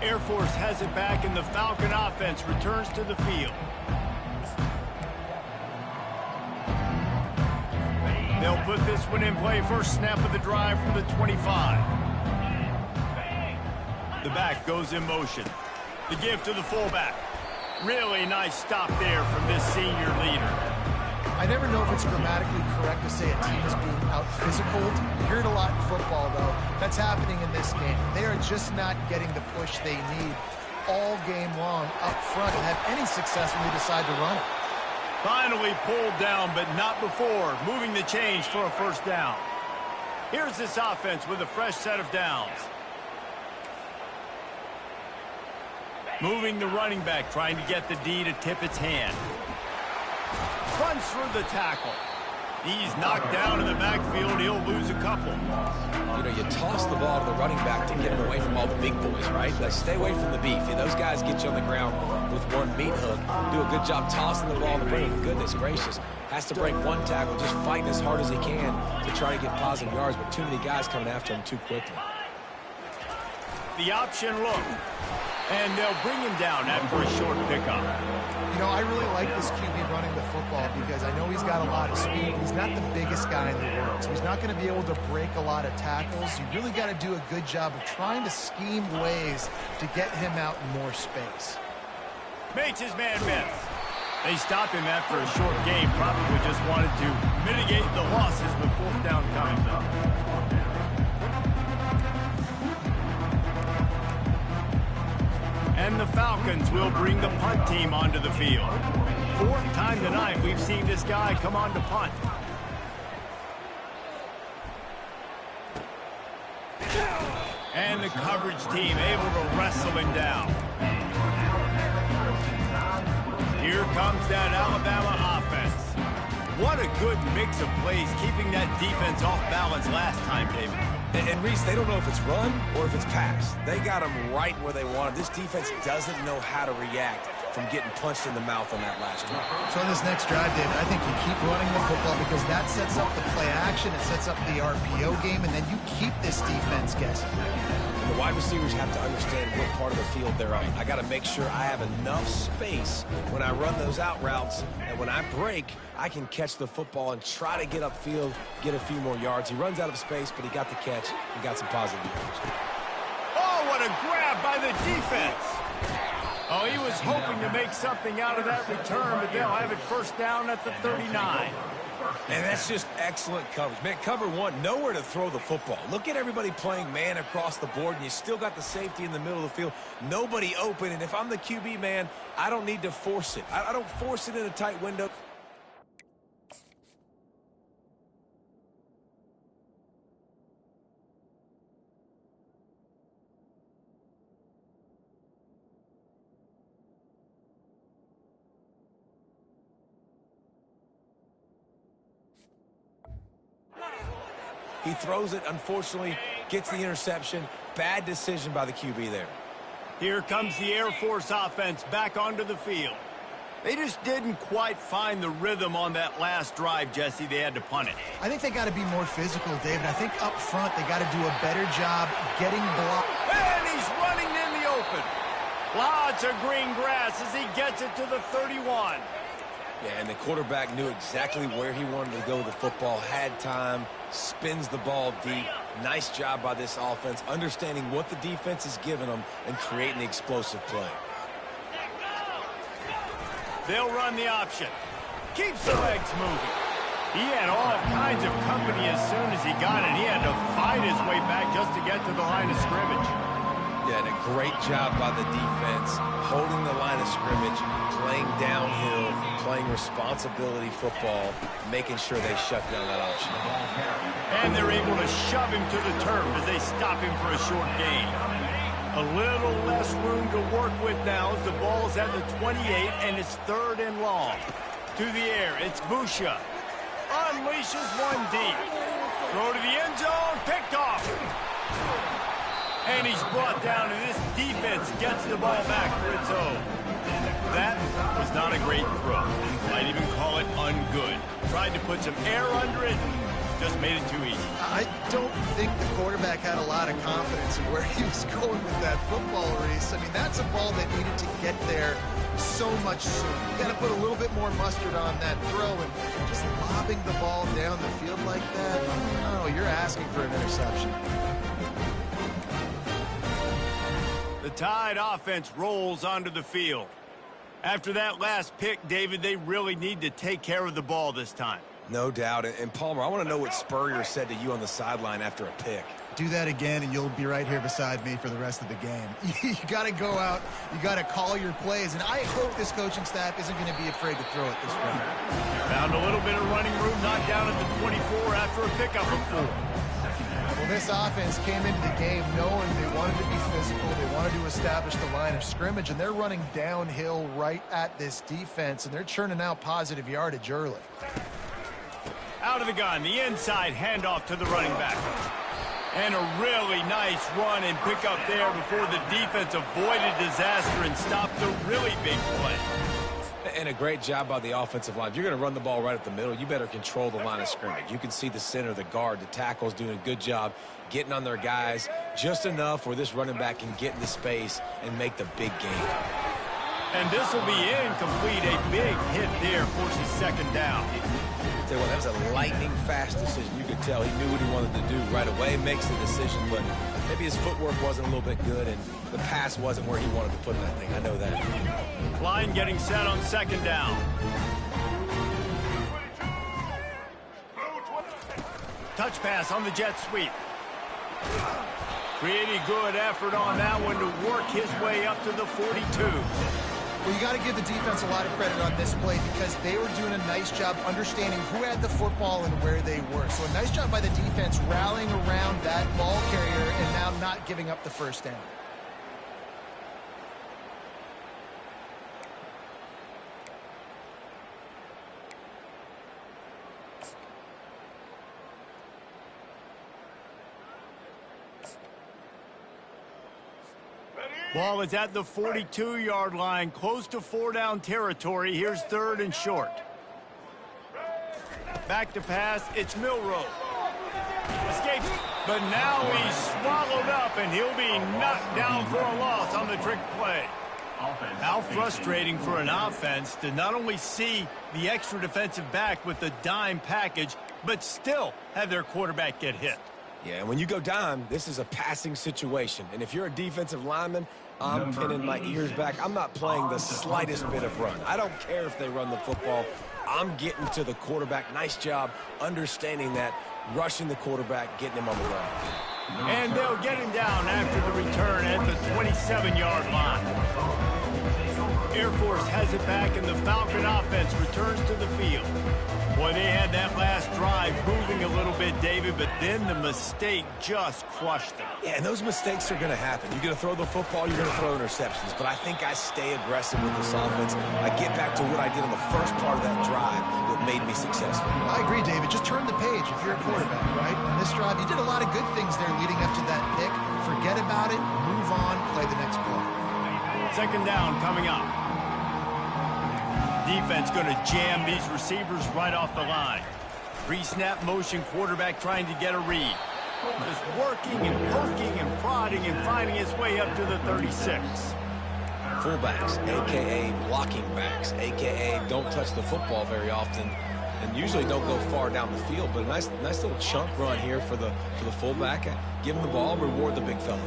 A: Air Force has it back, and the Falcon offense returns to the field. They'll put this one in play. First snap of the drive from the 25. The back goes in motion. The give to the fullback. Really nice stop there from this senior leader.
C: I never know if it's grammatically correct to say a team is being out-physicaled. You hear it a lot in football, though. That's happening in this game. They are just not getting the push they need all game long up front and have any success when they decide to run it.
A: Finally pulled down, but not before moving the chains for a first down. Here's this offense with a fresh set of downs. Moving the running back, trying to get the D to tip its hand. Runs through the tackle. He's knocked down in the backfield. He'll lose a couple.
B: You know, you toss the ball to the running back to get him away from all the big boys, right? Like, stay away from the beef. Those guys get you on the ground with one meat hook. Do a good job tossing the ball to bring him. Goodness gracious. Has to break one tackle, just fighting as hard as he can to try to get positive yards, but too many guys coming after him too quickly.
A: The option look. And they'll bring him down after a short pickup.
C: You know, I really like this QB running the football because I know he's got a lot of speed. He's not the biggest guy in the world, so he's not going to be able to break a lot of tackles. You really got to do a good job of trying to scheme ways to get him out in more space.
A: Makes his man miss. They stop him after a short game. Probably just wanted to mitigate the losses with fourth down coming up. And the Falcons will bring the punt team onto the field. Fourth time tonight we've seen this guy come on to punt. And the coverage team able to wrestle him down. Here comes that Alabama offense. What a good mix of plays, keeping that defense off balance last time, David.
B: And Reese, they don't know if it's run or if it's pass. They got them right where they want them. This defense doesn't know how to react from getting punched in the mouth on that last drive.
C: So on this next drive, David, I think you keep running the football because that sets up the play action, it sets up the RPO game, and then you keep this defense guessing.
B: The wide receivers have to understand what part of the field they're on. I got to make sure I have enough space when I run those out routes, and when I break, I can catch the football and try to get upfield, get a few more yards. He runs out of space, but he got the catch and got some positive yards.
A: Oh, what a grab by the defense. Oh, he was hoping to make something out of that return, but they'll have it first down at the 39.
B: And that's just excellent coverage. Man, cover one, nowhere to throw the football. Look at everybody playing man across the board, and you still got the safety in the middle of the field. Nobody open, and if I'm the QB, man, I don't need to force it. I don't force it in a tight window. He throws it, unfortunately, gets the interception. Bad decision by the QB there.
A: Here comes the Air Force offense back onto the field. They just didn't quite find the rhythm on that last drive, Jesse. They had to punt it.
C: I think they got to be more physical, David. I think up front they got to do a better job getting blocked.
A: And he's running in the open. Lots of green grass as he gets it to the 31.
B: Yeah, and the quarterback knew exactly where he wanted to go with the football, had time, spins the ball deep. Nice job by this offense, understanding what the defense is giving them and creating the explosive play.
A: They'll run the option. Keeps the legs moving. He had all kinds of company as soon as he got it. He had to fight his way back just to get to the line of scrimmage.
B: Yeah, and a great job by the defense, holding the line of scrimmage, playing downhill, playing responsibility football, making sure they shut down that option.
A: And they're able to shove him to the turf as they stop him for a short gain. A little less room to work with now as the ball's at the 28 and it's third and long. To the air, it's Busha. Unleashes one deep. Throw to the end zone, picked off. And he's brought down, and this defense gets the ball back for its own. That was not a great throw. Might even call it ungood. Tried to put some air under it, just made it too easy.
C: I don't think the quarterback had a lot of confidence in where he was going with that football, Reese. I mean, that's a ball that needed to get there so much sooner. You got to put a little bit more mustard on that throw, and just lobbing the ball down the field like that, oh, you're asking for an interception.
A: The Tide offense rolls onto the field. After that last pick, David, they really need to take care of the ball this time.
B: No doubt. And Palmer, I want to know what Spurrier said to you on the sideline after a pick.
C: Do that again, and you'll be right here beside me for the rest of the game. You got to go out. You got to call your plays, and I hope this coaching staff isn't going to be afraid to throw it this way.
A: Found a little bit of running room, knocked down at the 24 after a pickup of 4.
C: Well, this offense came into the game knowing they wanted to be physical. They wanted to establish the line of scrimmage, and they're running downhill right at this defense, and they're churning out positive yardage early.
A: Out of the gun, the inside handoff to the running back. And a really nice run and pick up there before the defense avoided disaster and stopped a really big play.
B: And a great job by the offensive line. If you're going to run the ball right up the middle, you better control the line of scrimmage. You can see the center, the guard, the tackle's doing a good job getting on their guys just enough where this running back can get into space and make the big game.
A: And this will be incomplete. A big hit there forces second down.
B: Tell you what, that was a lightning-fast decision. You could tell he knew what he wanted to do right away, makes the decision, but maybe his footwork wasn't a little bit good, and the pass wasn't where he wanted to put that thing. I know that.
A: Line getting set on second down. Touch pass on the jet sweep. Pretty good effort on that one to work his way up to the 42.
C: Well, you got to give the defense a lot of credit on this play because they were doing a nice job understanding who had the football and where they were. So a nice job by the defense rallying around that ball carrier and now not giving up the first down.
A: Ball is at the 42-yard line, close to 4-down territory. Here's third and short. Back to pass, it's Milroe. Escapes, but now he's swallowed up, and he'll be knocked down for a loss on the trick play. How frustrating for an offense to not only see the extra defensive back with the dime package, but still have their quarterback get hit.
B: Yeah, and when you go dime, this is a passing situation. And if you're a defensive lineman, I'm pinning my ears back. I'm not playing the slightest bit of run. I don't care if they run the football. I'm getting to the quarterback. Nice job understanding that, rushing the quarterback, getting him on the ground.
A: And they'll get him down after the return at the 27-yard line. Air Force has it back, and the Falcon offense returns to the field. Boy, they had that last drive moving a little bit, David, but then the mistake just crushed them.
B: Yeah, and those mistakes are going to happen. You're going to throw the football, you're going to throw interceptions. But I think I stay aggressive with this offense. I get back to what I did on the first part of that drive that made me successful.
C: I agree, David. Just turn the page if you're a quarterback, right? On this drive, you did a lot of good things there leading up to that pick. Forget about it, move on, play the next play.
A: Second down coming up. Defense going to jam these receivers right off the line. Pre-snap motion, quarterback trying to get a read. Just working and poking and prodding and finding his way up to the 36.
B: Fullbacks, a.k.a. blocking backs, a.k.a. don't touch the football very often and usually don't go far down the field. But a nice little chunk run here for the fullback. Give him the ball, reward the big fella.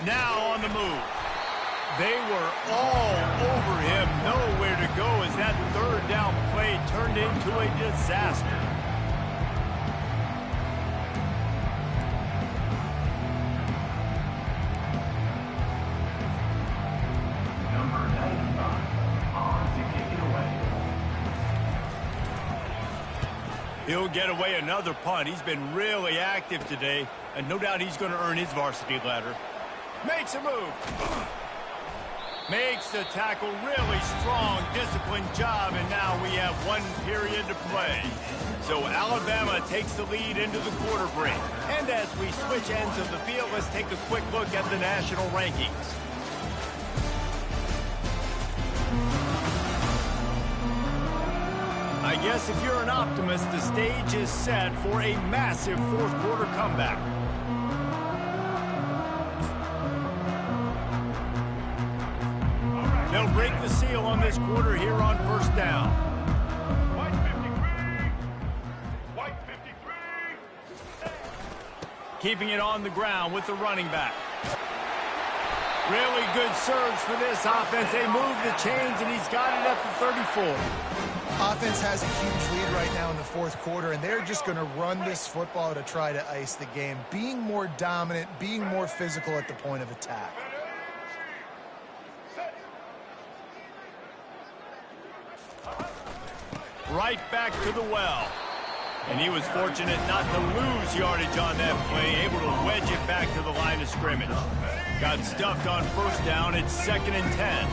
A: Now on the move. They were all over him, nowhere to go as that third down play turned into a disaster.
E: Number 95 on to kick it away.
A: He'll get away another punt. He's been really active today, and no doubt he's going to earn his varsity ladder. Makes a move. Makes the tackle, really strong, disciplined job, and now we have 1 period to play. So Alabama takes the lead into the quarter break. And as we switch ends of the field, let's take a quick look at the national rankings. I guess if you're an optimist, the stage is set for a massive fourth quarter comeback. They'll break the seal on this quarter here on first down.
E: White 53. White 53.
A: Keeping it on the ground with the running back. Really good surge for this offense. They move the chains, and he's got it at the 34.
C: Offense has a huge lead right now in the fourth quarter, and they're just going to run this football to try to ice the game, being more dominant, being more physical at the point of attack.
A: Right back to the well. And he was fortunate not to lose yardage on that play, able to wedge it back to the line of scrimmage. Got stuffed on first down. It's 2nd and 10.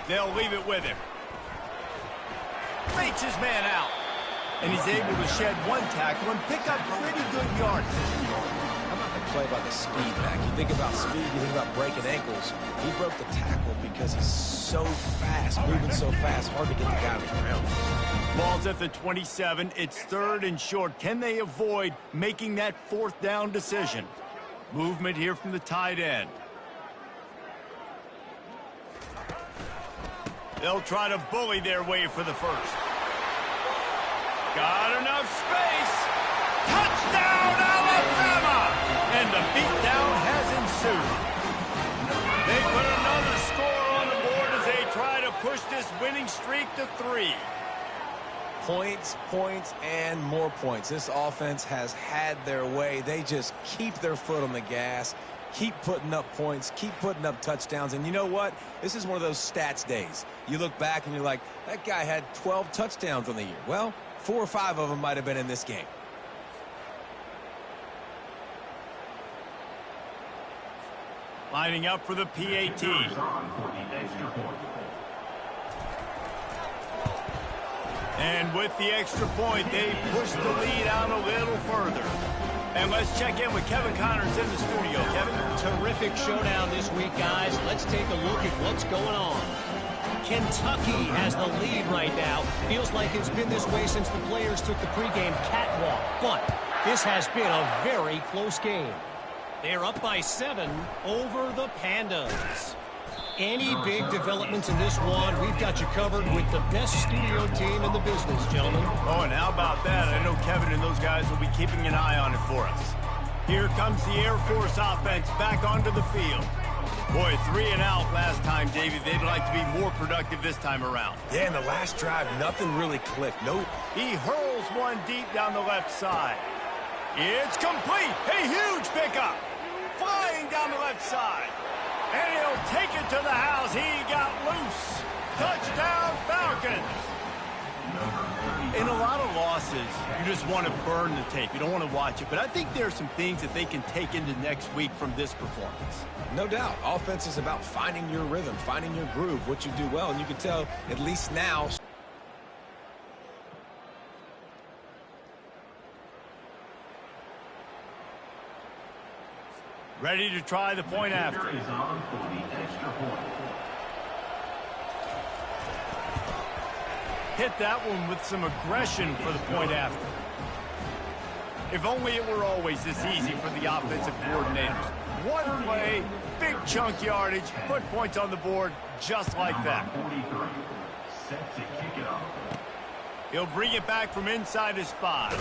A: They'll leave it with him. Fakes his man out. And he's able to shed one tackle and pick up pretty good yardage.
B: How about the play by the speed back? You think about speed, you think about breaking ankles. He broke the tackle because he's so fast, moving so fast, hard to get the guy on the ground.
A: Ball's at the 27. It's 3rd and short. Can they avoid making that 4th down decision? Movement here from the tight end. They'll try to bully their way for the first. Got enough space. Touchdown, Alabama! And the beatdown has ensued. They put another score on the board as they try to push this winning streak to 3.
B: Points, points, and more points. This offense has had their way. They just keep their foot on the gas, keep putting up points, keep putting up touchdowns. And you know what? This is one of those stats days. You look back and you're like, that guy had 12 touchdowns on the year. Well, 4 or 5 of them might have been in this game.
A: Lining up for the PAT. And with the extra point, they push the lead out a little further. And let's check in with Kevin Connors in the studio. Kevin?
D: Terrific showdown this week, guys. Let's take a look at what's going on. Kentucky has the lead right now. Feels like it's been this way since the players took the pregame catwalk. But this has been a very close game. They're up by 7 over the Pandas. Any big developments in this one, we've got you covered with the best studio team in the business, gentlemen.
A: Oh, and how about that? I know Kevin and those guys will be keeping an eye on it for us. Here comes the Air Force offense back onto the field. Boy, 3 and out last time, Davey. They'd like to be more productive this time around.
B: Yeah, in the last drive, nothing really clicked. Nope.
A: He hurls one deep down the left side. It's complete. A huge pickup. Flying down the left side. And he'll take it to the house. He got loose. Touchdown, Falcons. In a lot of losses, you just want to burn the tape. You don't want to watch it. But I think there are some things that they can take into next week from this performance.
B: No doubt. Offense is about finding your rhythm, finding your groove, what you do well. And you can tell, at least now,
A: ready to try the point after. Hit that one with some aggression for the point after. If only it were always this easy for the offensive coordinators. One play, big chunk yardage, put points on the board just like that. He'll bring it back from inside his 5.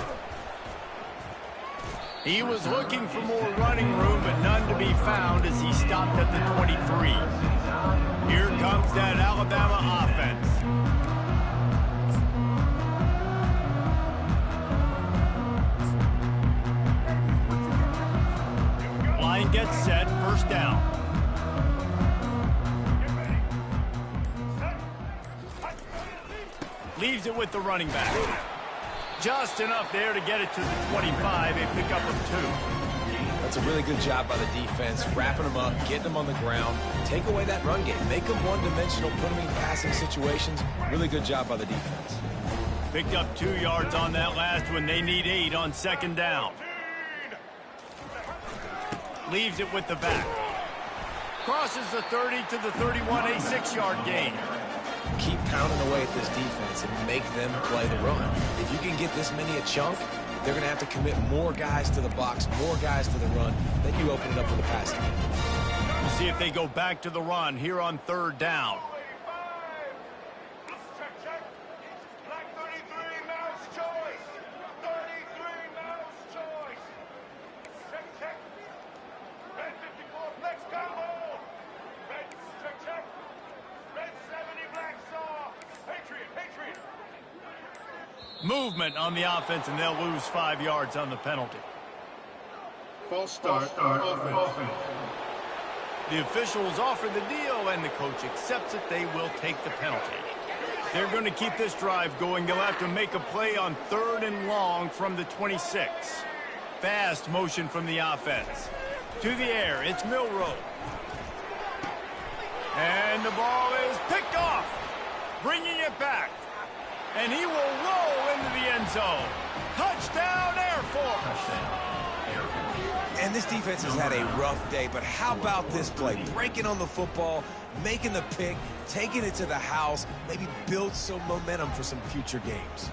A: He was looking for more running room, but none to be found as he stopped at the 23. Here comes that Alabama offense. Line gets set, first down. Leaves it with the running back. Just enough there to get it to the 25, a pickup of 2.
B: that's a really good job by the defense, wrapping them up, getting them on the ground, take away that run game, make them one-dimensional, put them in passing situations. Really good job by the defense.
A: Picked up 2 yards on that last one. They need 8 on second down. Leaves it with the back. Crosses the 30 to the 31, a 6-yard gain.
B: Keep pounding away at this defense and make them play the run. If you can get this many a chunk, they're going to have to commit more guys to the box, more guys to the run. Then you open it up for the passing game.
A: We'll see if they go back to the run here on third down. Movement on the offense, and they'll lose 5 yards on the penalty.
F: False start offense.
A: The officials offer the deal, and the coach accepts it. They will take the penalty. They're going to keep this drive going. They'll have to make a play on 3rd and long from the 26. Fast motion from the offense. To the air, it's Milroe. And the ball is picked off. Bringing it back. And he will roll into the end zone. Touchdown, Air Force.
B: And this defense has had a rough day, but how about this play? Breaking on the football, making the pick, taking it to the house, maybe build some momentum for some future games.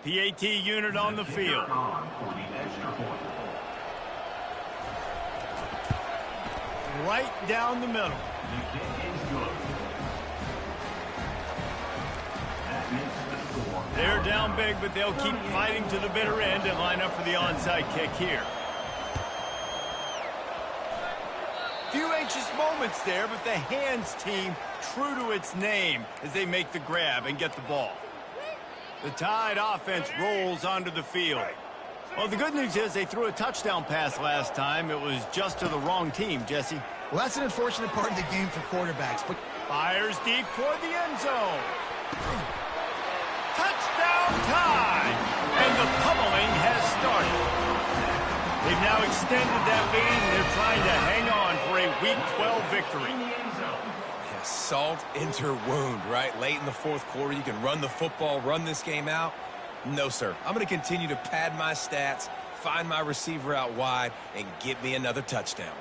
A: PAT unit on the field. Right down the middle. They're down big, but they'll keep fighting to the bitter end and line up for the onside kick here. Few anxious moments there, but the hands team true to its name as they make the grab and get the ball. The Tide offense rolls onto the field. Well, the good news is they threw a touchdown pass last time. It was just to the wrong team, Jesse.
C: Well, that's an unfortunate part of the game for quarterbacks. But
A: fires deep toward the end zone. Touchdown Tide! And the pummeling has started. They've now extended that lead, and they're trying to hang on for a Week 12 victory.
B: Salt into wound, right? Late in the 4th quarter, you can run the football, run this game out. No, sir. I'm going to continue to pad my stats, find my receiver out wide, and get me another touchdown.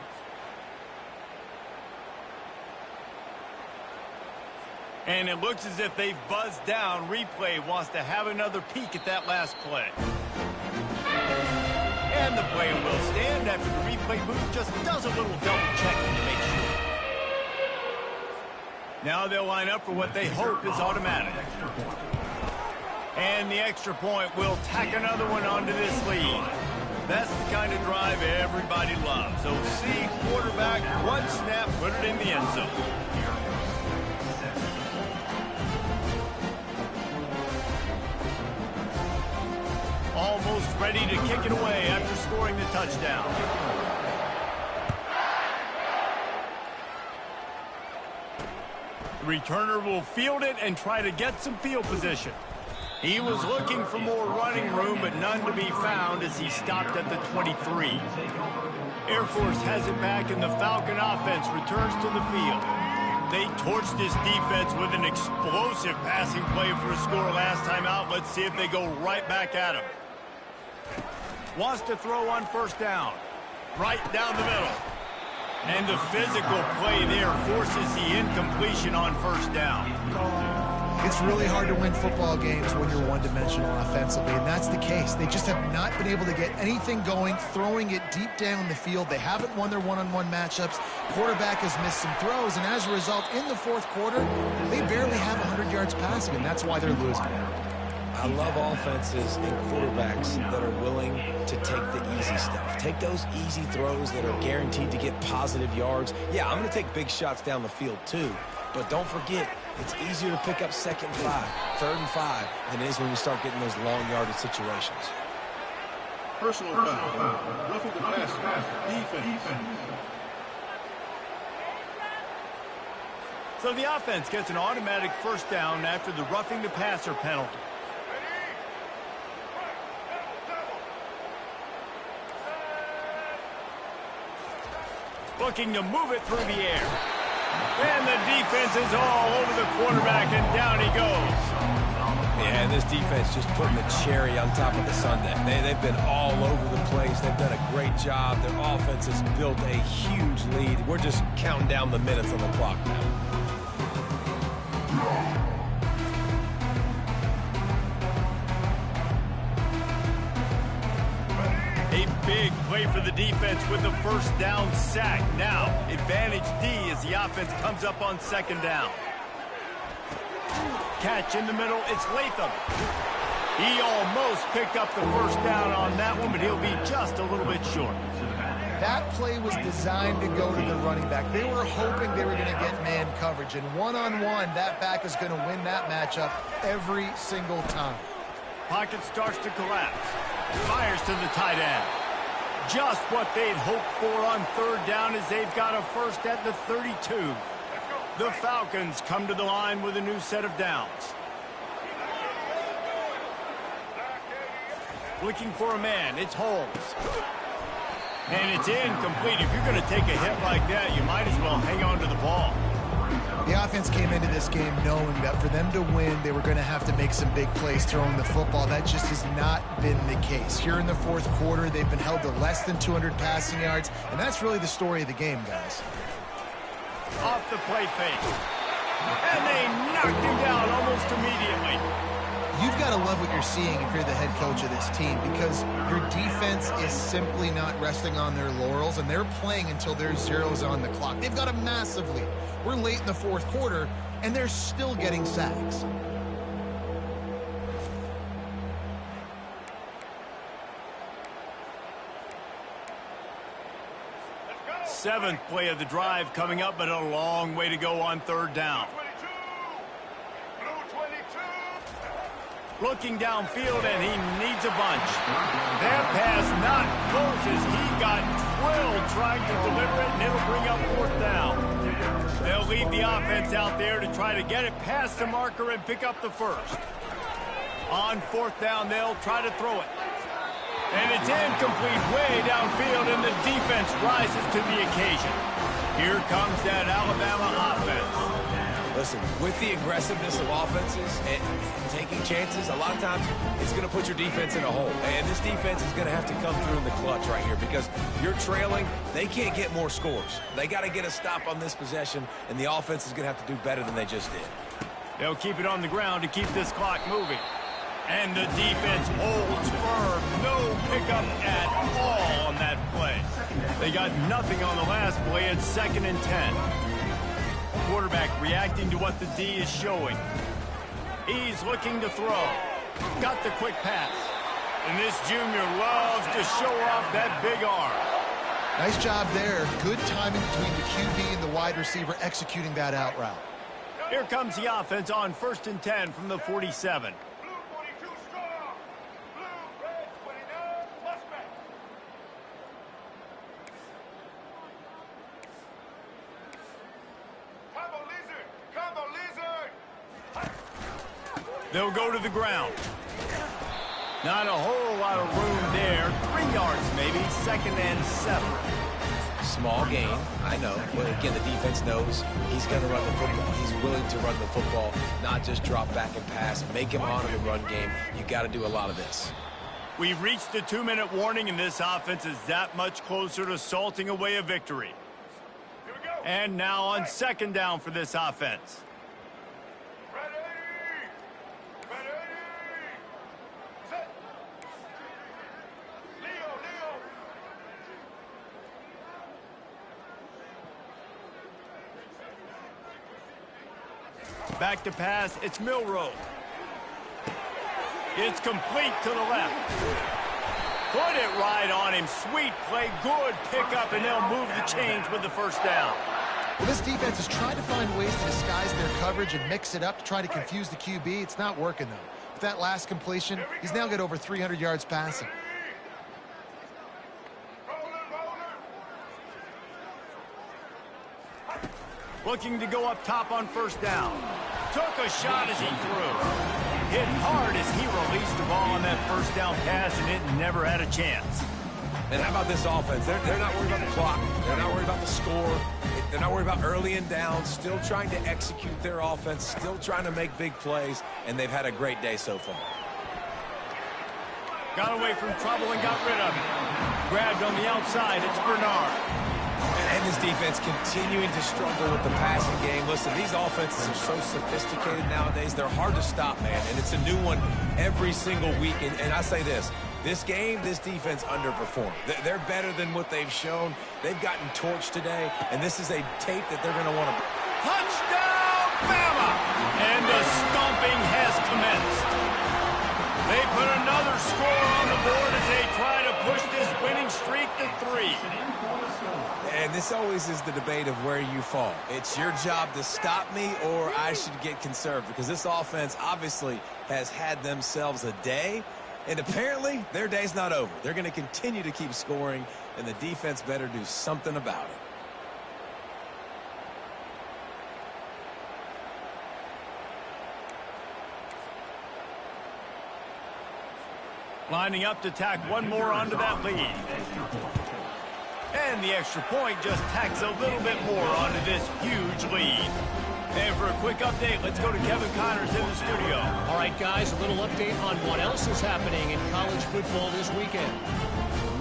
A: And it looks as if they've buzzed down. Replay wants to have another peek at that last play. And the play will stand after the replay booth just does a little double checking to make sure. Now they'll line up for what they hope is automatic. And the extra point will tack another one onto this lead. That's the kind of drive everybody loves. So see quarterback, one snap, put it in the end zone. Almost ready to kick it away after scoring the touchdown. The returner will field it and try to get some field position. He was looking for more running room, but none to be found as he stopped at the 23. Air Force has it back, and the Falcon offense returns to the field. They torched this defense with an explosive passing play for a score last time out. Let's see if they go right back at him. Wants to throw on 1st down. Right down the middle. And the physical play there forces the incompletion on 1st down.
C: it's really hard to win football games when you're one-dimensional offensively, and that's the case. They just have not been able to get anything going, throwing it deep down the field. They haven't won their one-on-one matchups. Quarterback has missed some throws, and as a result, in the fourth quarter, they barely have 100 yards passing, and that's why they're losing.
B: I love offenses and quarterbacks that are willing to take the easy stuff. Take those easy throws that are guaranteed to get positive yards. Yeah, I'm going to take big shots down the field too. But don't forget, it's easier to pick up 2nd and 5, 3rd and 5 than it is when you start getting those long yardage situations.
F: Personal foul. Roughing the passer. Defense.
A: So the offense gets an automatic first down after the roughing the passer penalty. Looking to move it through the air. And the defense is all over the quarterback, and down he goes.
B: Yeah, and this defense just putting the cherry on top of the sundae. They've been all over the place. They've done a great job. Their offense has built a huge lead. We're just counting down the minutes on the clock now.
A: A big play for the defense with the first down sack. Now, advantage D as the offense comes up on 2nd down. Catch in the middle, it's Latham. He almost picked up the first down on that one, but he'll be just a little bit short.
C: That play was designed to go to the running back. They were hoping they were going to get man coverage. And one-on-one, that back is going to win that matchup every single time.
A: Pocket starts to collapse. Fires to the tight end. Just what they'd hoped for on third down as they've got a first at the 32. The Falcons come to the line with a new set of downs. Looking for a man. It's Holmes. And it's incomplete. If you're going to take a hit like that, you might as well hang on to the ball.
C: The offense came into this game knowing that for them to win, they were going to have to make some big plays throwing the football. That just has not been the case. Here in the fourth quarter, they've been held to less than 200 passing yards, and that's really the story of the game, guys.
A: Off the play fake. And they knocked him down almost immediately.
C: You've got to love what you're seeing if you're the head coach of this team, because your defense is simply not resting on their laurels, and they're playing until there's zeros on the clock. They've got a massive lead. We're late in the fourth quarter, and they're still getting sacks.
A: Seventh play of the drive coming up, but a long way to go on third down. Looking downfield, and he needs a bunch. That pass not close as he got drilled trying to deliver it, and it'll bring up fourth down. They'll leave the offense out there to try to get it past the marker and pick up the first. On fourth down, they'll try to throw it. And it's incomplete way downfield, and the defense rises to the occasion. Here comes that Alabama offense.
B: Listen, with the aggressiveness of offenses and taking chances, a lot of times it's going to put your defense in a hole. And this defense is going to have to come through in the clutch right here because you're trailing. They can't get more scores. They got to get a stop on this possession, and the offense is going to have to do better than they just did.
A: They'll keep it on the ground to keep this clock moving. And the defense holds firm. No pickup at all on that play. They got nothing on the last play. It's 2nd and 10. Quarterback reacting to what the D is showing. He's looking to throw. Got the quick pass. And this junior loves to show off that big arm.
C: Nice job there. Good timing between the QB and the wide receiver executing that out route.
A: Here comes the offense on 1st and 10 from the 47. They'll go to the ground. Not a whole lot of room there. 3 yards maybe. 2nd and 7.
B: Small gain, I know. But again, the defense knows he's going to run the football. He's willing to run the football, not just drop back and pass. Make him honor the run game. You got to do a lot of this.
A: We've reached the 2-minute warning, and this offense is that much closer to salting away a victory. And now on 2nd down for this offense. Back to pass, it's Milroe. It's complete to the left. Put it right on him. Sweet play, good pickup, and they'll move the chains with the first down.
C: Well, this defense is trying to find ways to disguise their coverage and mix it up to try to confuse the QB. It's not working, though. With that last completion, he's now got over 300 yards passing.
A: Looking to go up top on 1st down. Took a shot as he threw. Hit hard as he released the ball on that 1st down pass, and it never had a chance.
B: And how about this offense? They're not worried about the clock. They're not worried about the score. They're not worried about early and down. Still trying to execute their offense. Still trying to make big plays, and they've had a great day so far.
A: Got away from trouble and got rid of it. Grabbed on the outside. It's Bernard.
B: And this defense continuing to struggle with the passing game. Listen, these offenses are so sophisticated nowadays. They're hard to stop, man. And it's a new one every single week. And I say this game, this defense underperformed. They're better than what they've shown. They've gotten torched today. And this is a tape that they're going to want to...
A: Touchdown, Bama! And the stomping has commenced. They
B: this always is the debate of where you fall. It's your job to stop me, or I should get conserved, because this offense obviously has had themselves a day, and apparently their day's not over. They're going to continue to keep scoring, and the defense better do something about it.
A: Lining up to tack one more onto that lead. And the extra point just tacks a little bit more onto this huge lead. And for a quick update, let's go to Kevin Connors in the studio.
D: All right, guys, a little update on what else is happening in college football this weekend.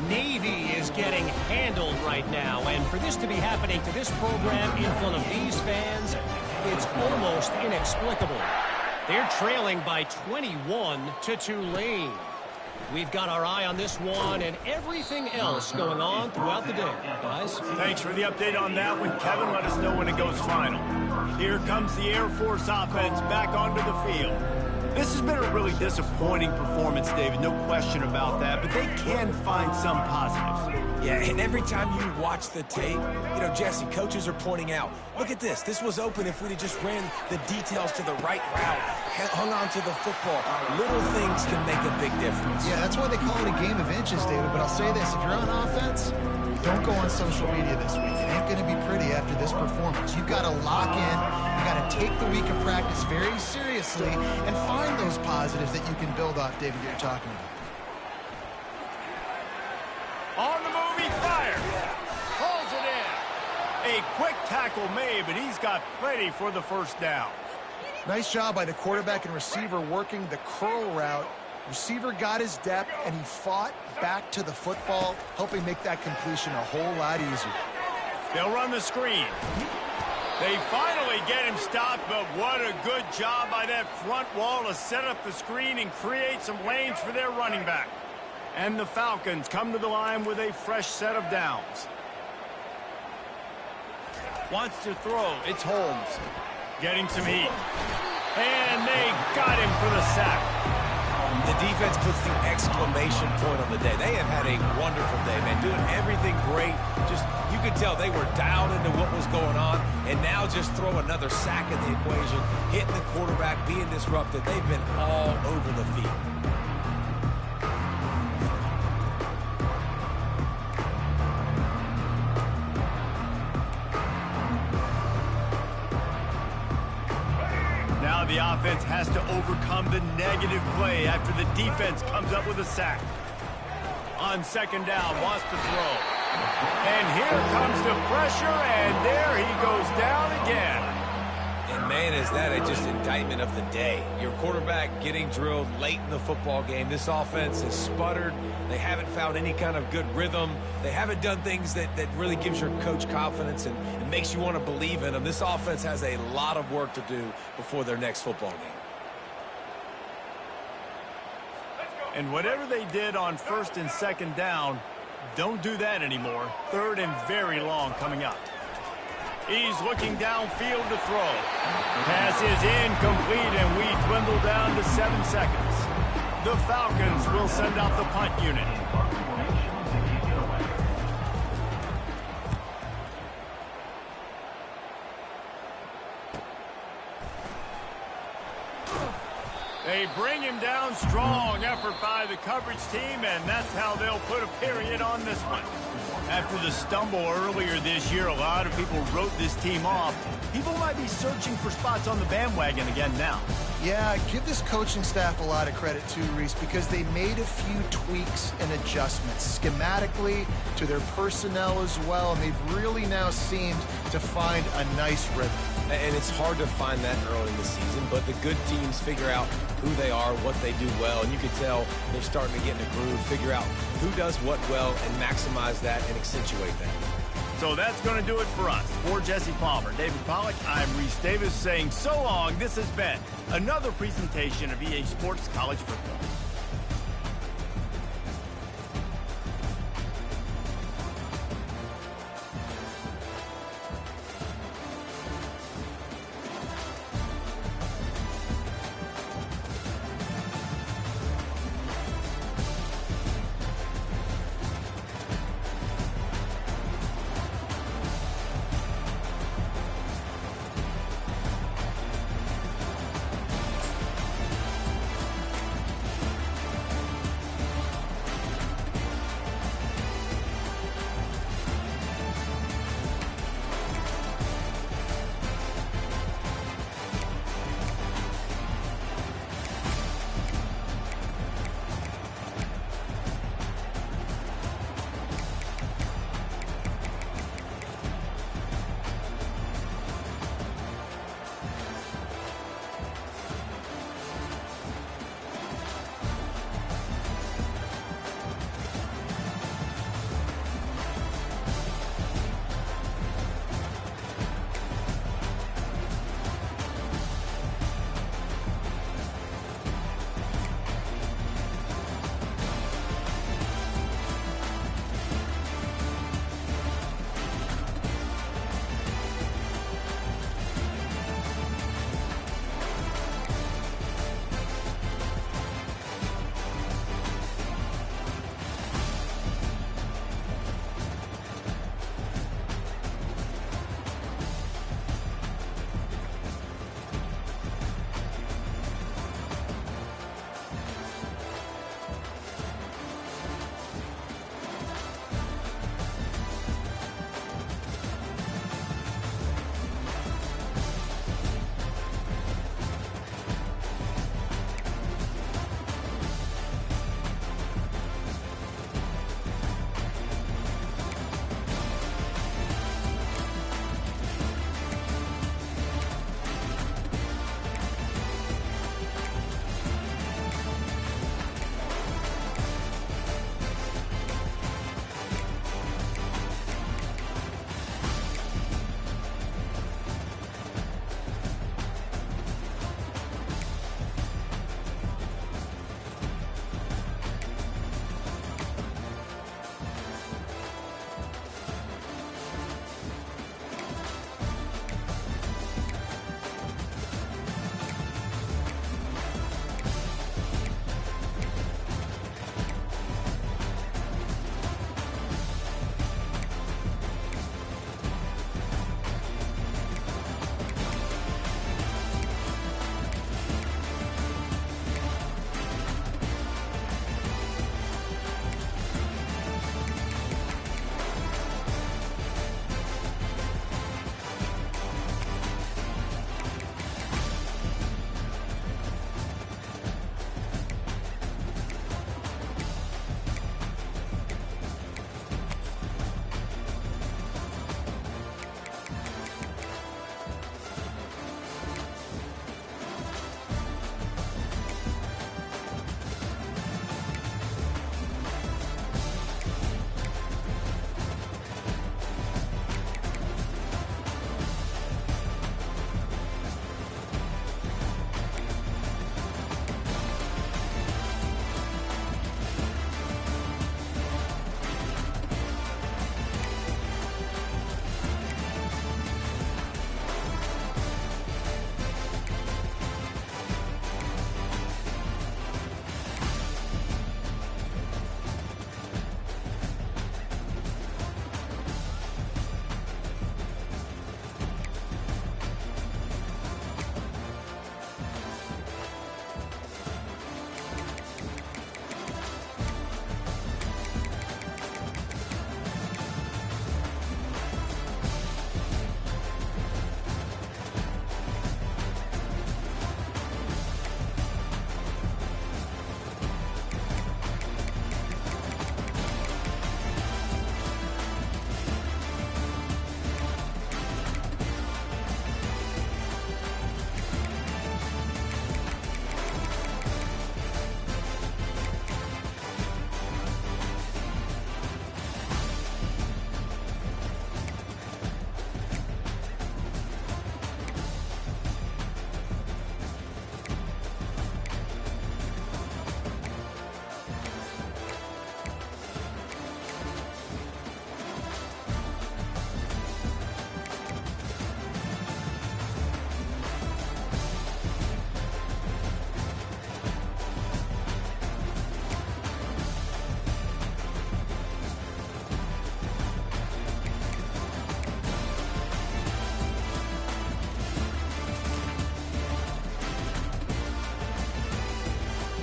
D: Navy is getting handled right now, and for this to be happening to this program in front of these fans, it's almost inexplicable. They're trailing by 21 to Tulane. We've got our eye on this one and everything else going on throughout the day, guys.
A: Thanks for the update on that one, Kevin. Let us know when it goes final. Here comes the Air Force offense back onto the field. This has been a really disappointing performance, David, no question about that, but they can find some positives.
B: Yeah, and every time you watch the tape, you know, Jesse, coaches are pointing out, look at this. This was open if we'd have just ran the details to the right route, hung on to the football. Little things can make a big difference.
C: Yeah, that's why they call it a game of inches, David. But I'll say this, if you're on offense, don't go on social media this week. It ain't going to be pretty after this performance. You've got to lock in. You've got to take the week of practice very seriously and find those positives that you can build off, David, that you're talking about.
A: On the move, he fires. Pulls it in. A quick tackle made, but he's got plenty for the first down.
C: Nice job by the quarterback and receiver working the curl route. Receiver got his depth, and he fought back to the football, helping make that completion a whole lot easier.
A: They'll run the screen. They finally get him stopped, but what a good job by that front wall to set up the screen and create some lanes for their running back. And the Falcons come to the line with a fresh set of downs. Wants to throw. It's Holmes. Getting some heat. And they got him for the sack.
B: The defense puts the exclamation point on the day. They have had a wonderful day, man, doing everything great. Just, you could tell they were dialed into what was going on, and now just throw another sack in the equation, hitting the quarterback, being disrupted. They've been all over the field.
A: Now the offense has to overcome the negative play after the defense comes up with a sack. On second down, wants to throw. And here comes the pressure, and there he goes down again.
B: And, man, is that just indictment of the day. Your quarterback getting drilled late in the football game. This offense has sputtered. They haven't found any kind of good rhythm. They haven't done things that really gives your coach confidence and makes you want to believe in them. This offense has a lot of work to do before their next football game.
A: And whatever they did on first and second down, don't do that anymore. Third and very long coming up. He's looking downfield to throw. Pass is incomplete, and we dwindle down to 7 seconds. The Falcons will send out the punt unit. They bring him down. Strong effort by the coverage team, and that's how they'll put a period on this one. After the stumble earlier this year, a lot of people wrote this team off. People might be searching for spots on the bandwagon again now.
C: Yeah, give this coaching staff a lot of credit too, Reese, because they made a few tweaks and adjustments schematically to their personnel as well, and they've really now seemed to find a nice rhythm.
B: And it's hard to find that early in the season, but the good teams figure out who they are, what they do well, and you can tell they're starting to get in a groove, figure out who does what well, and maximize that and accentuate that.
A: So that's going to do it for us. For Jesse Palmer, David Pollack, I'm Reese Davis saying so long. This has been another presentation of EA Sports College Football.